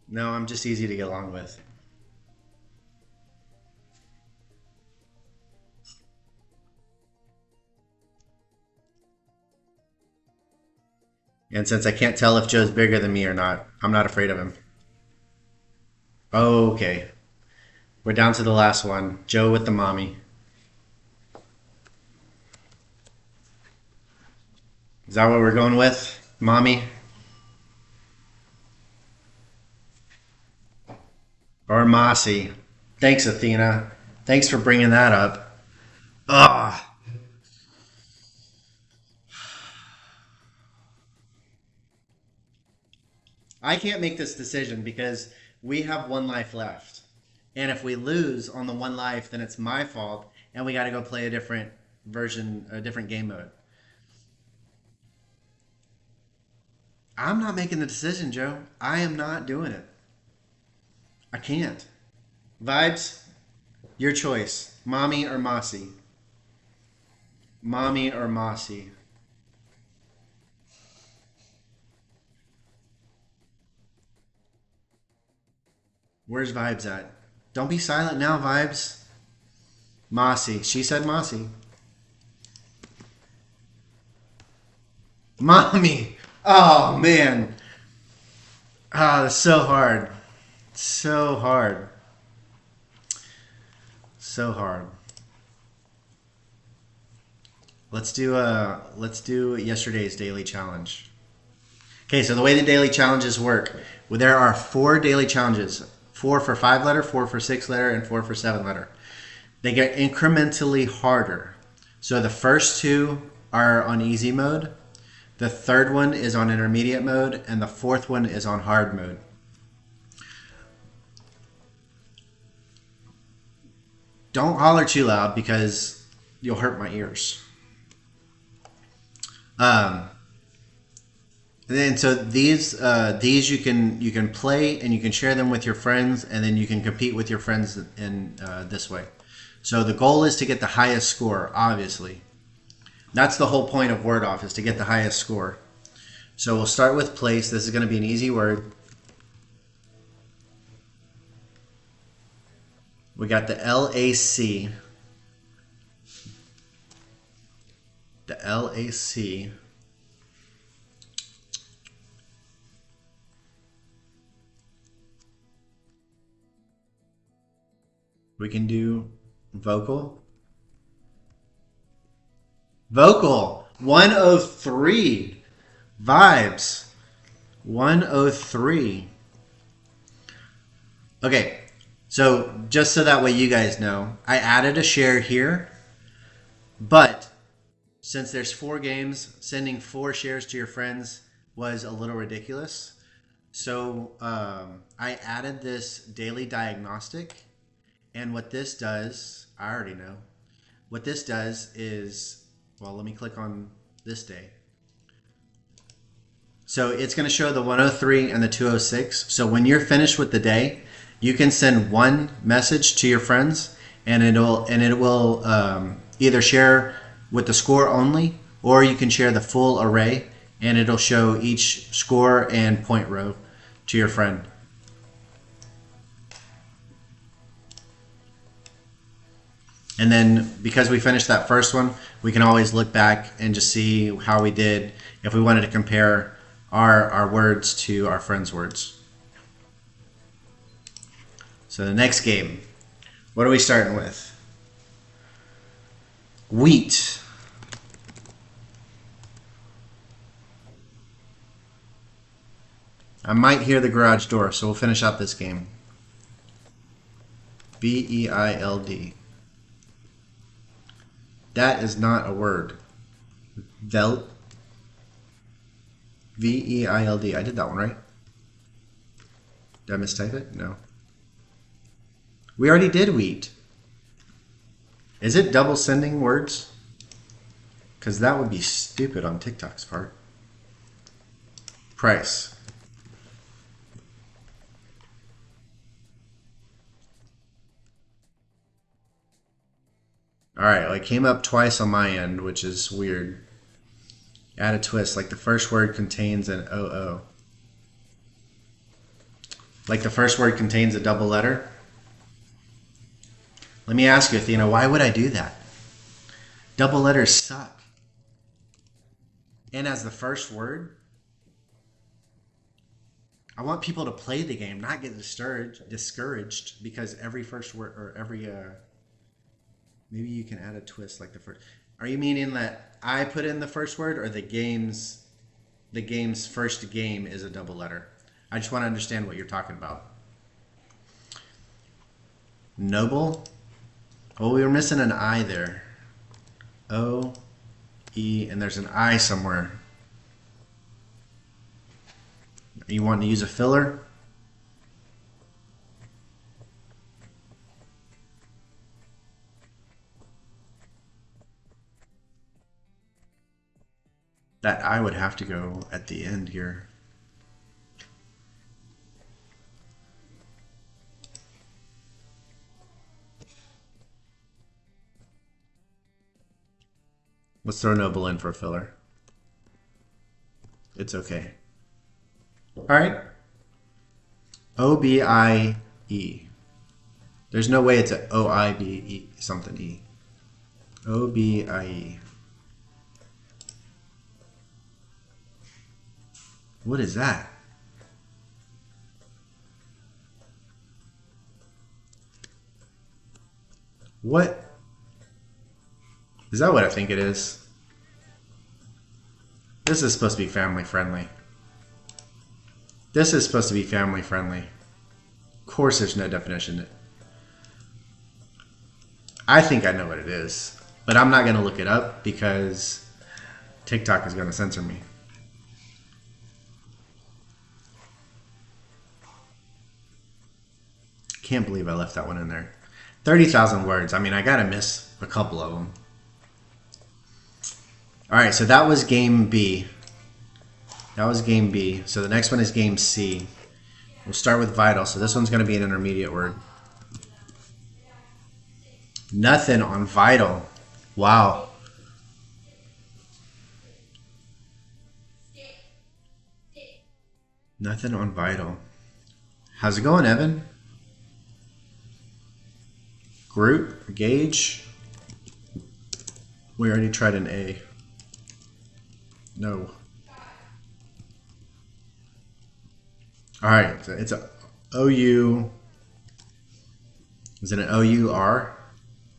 No, I'm just easy to get along with. And since I can't tell if Joe's bigger than me or not, I'm not afraid of him. Okay. We're down to the last one. Joe with the mommy. Is that what we're going with? Mommy? Or Mossy? Thanks, Athena. Thanks for bringing that up. Ugh. I can't make this decision because we have one life left. And if we lose on the one life, then it's my fault, and we got to go play a different version, a different game mode. I'm not making the decision, Joe. I am not doing it. I can't. Vibes, your choice. Mommy or Mossy? Mommy or Mossy? Where's Vibes at? Don't be silent now, Vibes. Mossy. She said Mossy. Mommy. Oh, man. Ah, that's so hard. So hard. So hard. Let's do yesterday's daily challenge. Okay, so the way the daily challenges work, well, there are 4 daily challenges. 4 for 5 letter, 4 for 6 letter, and 4 for 7 letter. They get incrementally harder. So the first 2 are on easy mode. The third one is on intermediate mode, and the fourth one is on hard mode. Don't holler too loud because you'll hurt my ears. Um, and so these you can play and you can share them with your friends, and then you can compete with your friends in this way. So the goal is to get the highest score. Obviously, that's the whole point of Word Off, is to get the highest score. So we'll start with place. This is going to be an easy word. We got the LAC. The LAC. We can do vocal. Vocal. 103. Vibes. 103. Okay. So just so that way you guys know, I added a share here, but since there's 4 games, sending 4 shares to your friends was a little ridiculous. So I added this daily diagnostic, and what this does, I already know. What this does is, well, let me click on this day. So it's going to show the 103 and the 206. So when you're finished with the day, you can send one message to your friends, and it will either share with the score only, or you can share the full array, and it'll show each score and point row to your friend. And then because we finished that first one, we can always look back and just see how we did if we wanted to compare our words to our friends' words. So the next game, what are we starting with? Wheat. I might hear the garage door, so we'll finish out this game. B-E-I-L-D. That is not a word. Veld. V-E-I-L-D. I did that one right. Did I mistype it? No. We already did wheat. Is it double sending words? Because that would be stupid on TikTok's part. Price. Alright, well, it came up twice on my end, which is weird. Add a twist, like the first word contains an OO. Like the first word contains a double letter. Let me ask you, Athena, why would I do that? Double letters suck. And as the first word, I want people to play the game, not get discouraged because every first word, or every, maybe you can add a twist like the first. Are you meaning that I put in the first word, or the game's first game is a double letter? I just want to understand what you're talking about. Noble. Oh, we were missing an I there. O, E, and there's an I somewhere. You want to use a filler? That I would have to go at the end here. Let's throw Noble in for a filler. It's okay. All right. O-B-I-E. There's no way it's a O-I-B-E something E. O-B-I-E. What is that? What? Is that what I think it is? This is supposed to be family friendly. This is supposed to be family friendly. Of course there's no definition. I think I know what it is, but I'm not going to look it up because TikTok is going to censor me. Can't believe I left that one in there. 30,000 words. I mean, I got to miss a couple of them. All right, so that was game B. That was game B. So the next one is game C. We'll start with vital. So this one's going to be an intermediate word. Nothing on vital. Wow. Nothing on vital. How's it going, Evan? Group, gauge. We already tried an A. No. All right, so it's a OU. Is it an OUR?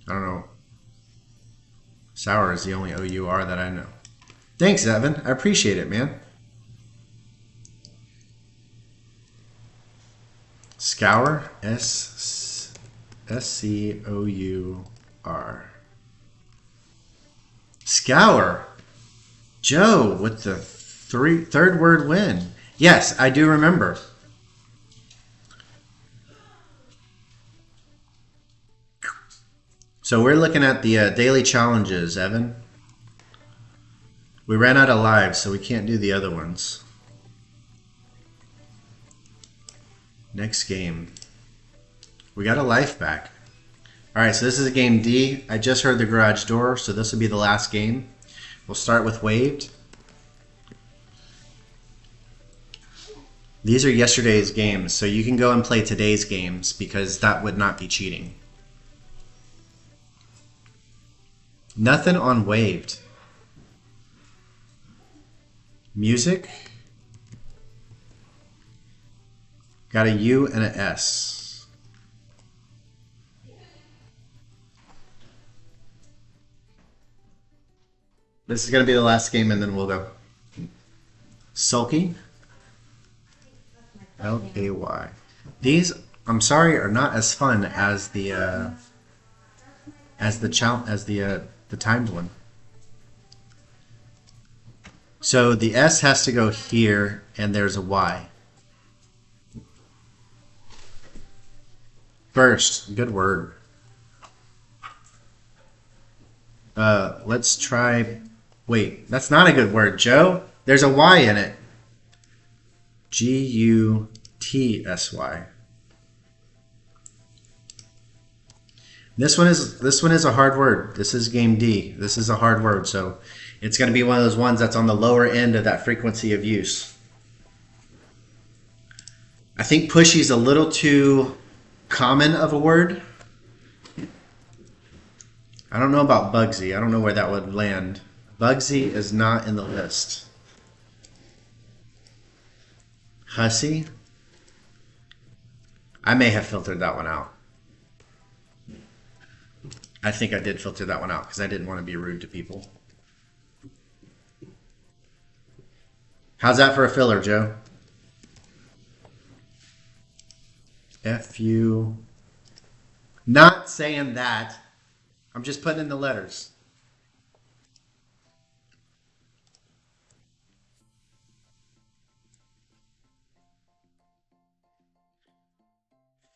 I don't know. Sour is the only OUR that I know. Thanks, Evan. I appreciate it, man. Scour, S-C-O-U-R. Scour. Joe with the third word win. Yes, I do remember. So we're looking at the daily challenges, Evan. We ran out of lives, so we can't do the other ones. Next game. We got a life back. All right, so this is a game D. I just heard the garage door, so this will be the last game. We'll start with waved. These are yesterday's games, so you can go and play today's games because that would not be cheating. Nothing on waved. Music. Got a U and an S. This is going to be the last game and then we'll go. Sulky. L-A-Y. These, I'm sorry, are not as fun as the timed one. So the S has to go here, and there's a Y. Burst, good word. Let's try. Wait, that's not a good word, Joe. There's a Y in it. G-U-T-S-Y. This one is a hard word. This is game D. This is a hard word, so it's going to be one of those ones that's on the lower end of that frequency of use. I think pushy's a little too common of a word. I don't know about Bugsy. I don't know where that would land. Bugsy is not in the list. Hussy. I may have filtered that one out. I think I did filter that one out because I didn't want to be rude to people. How's that for a filler, Joe? F-U. Not saying that. I'm just putting in the letters.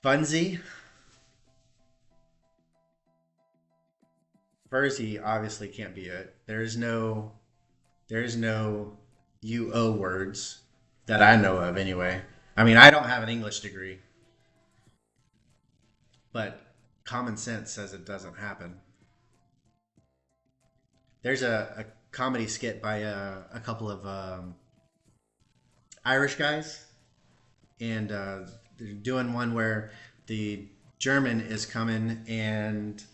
Funsy. Furzy obviously can't be it. There's no UO words that I know of anyway. I mean, I don't have an English degree, but common sense says it doesn't happen. There's a comedy skit by a couple of Irish guys, and they're doing one where the German is coming and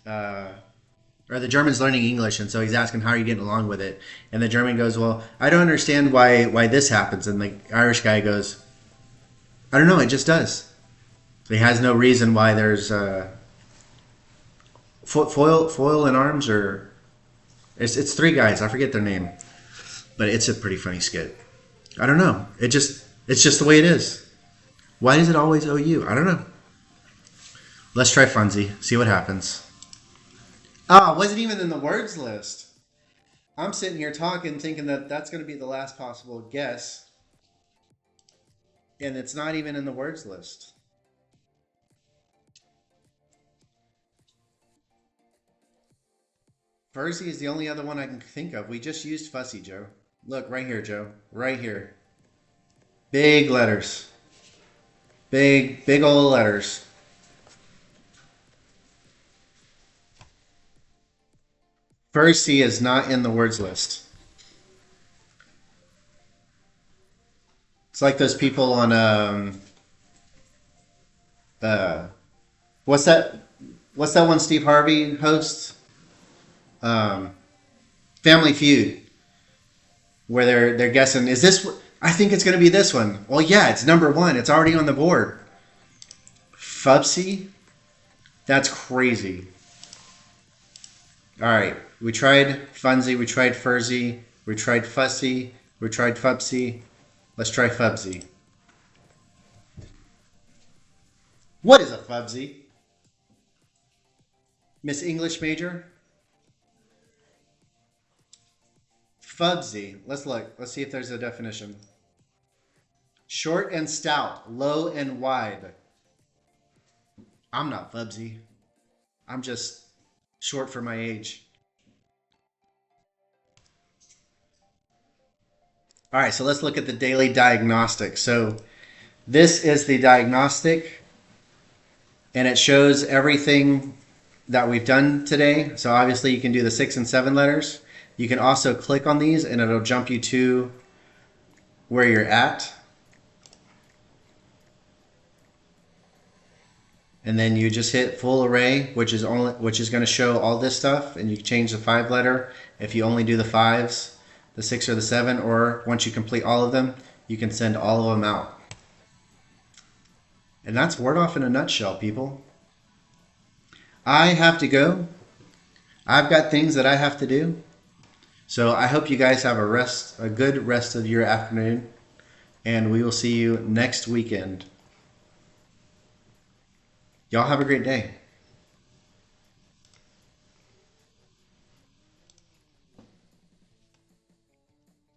or the German's learning English, and so he's asking, how are you getting along with it? And the German goes, well, I don't understand why this happens. And the Irish guy goes, I don't know, it just does. He has no reason why there's foil in arms, or it's three guys, I forget their name, but it's a pretty funny skit. I don't know, it's just the way it is. Why is it always OU? I don't know. Let's try Funzy, see what happens. Ah, wasn't even in the words list. I'm sitting here talking, thinking that that's going to be the last possible guess. And it's not even in the words list. Furzy is the only other one I can think of. We just used fussy, Joe. Look, right here, Joe. Right here. Big letters. Big old letters. Furzy is not in the words list. It's like those people on uh what's that one Steve Harvey hosts? Um Family Feud, where they're guessing, is this, I think it's going to be this one. Well, yeah, it's number one. It's already on the board. Fubsy? That's crazy. All right. We tried Funsy. We tried Furzy. We tried Fussy. We tried Fubsy. Let's try Fubsy. What is a Fubsy? Miss English major? Fubsy. Let's look. Let's see if there's a definition. Short and stout, low and wide. I'm not Fubsy. I'm just short for my age. All right, so let's look at the daily diagnostic. So this is the diagnostic, and it shows everything that we've done today. So obviously you can do the 6 and 7 letters. You can also click on these and it'll jump you to where you're at. And then you just hit full array, which is going to show all this stuff, and you can change the 5 letter if you only do the 5s, the 6 or the 7, or once you complete all of them, you can send all of them out. And that's Word Off in a nutshell, people. I have to go. I've got things that I have to do. So I hope you guys have a good rest of your afternoon, and we will see you next weekend. Y'all have a great day.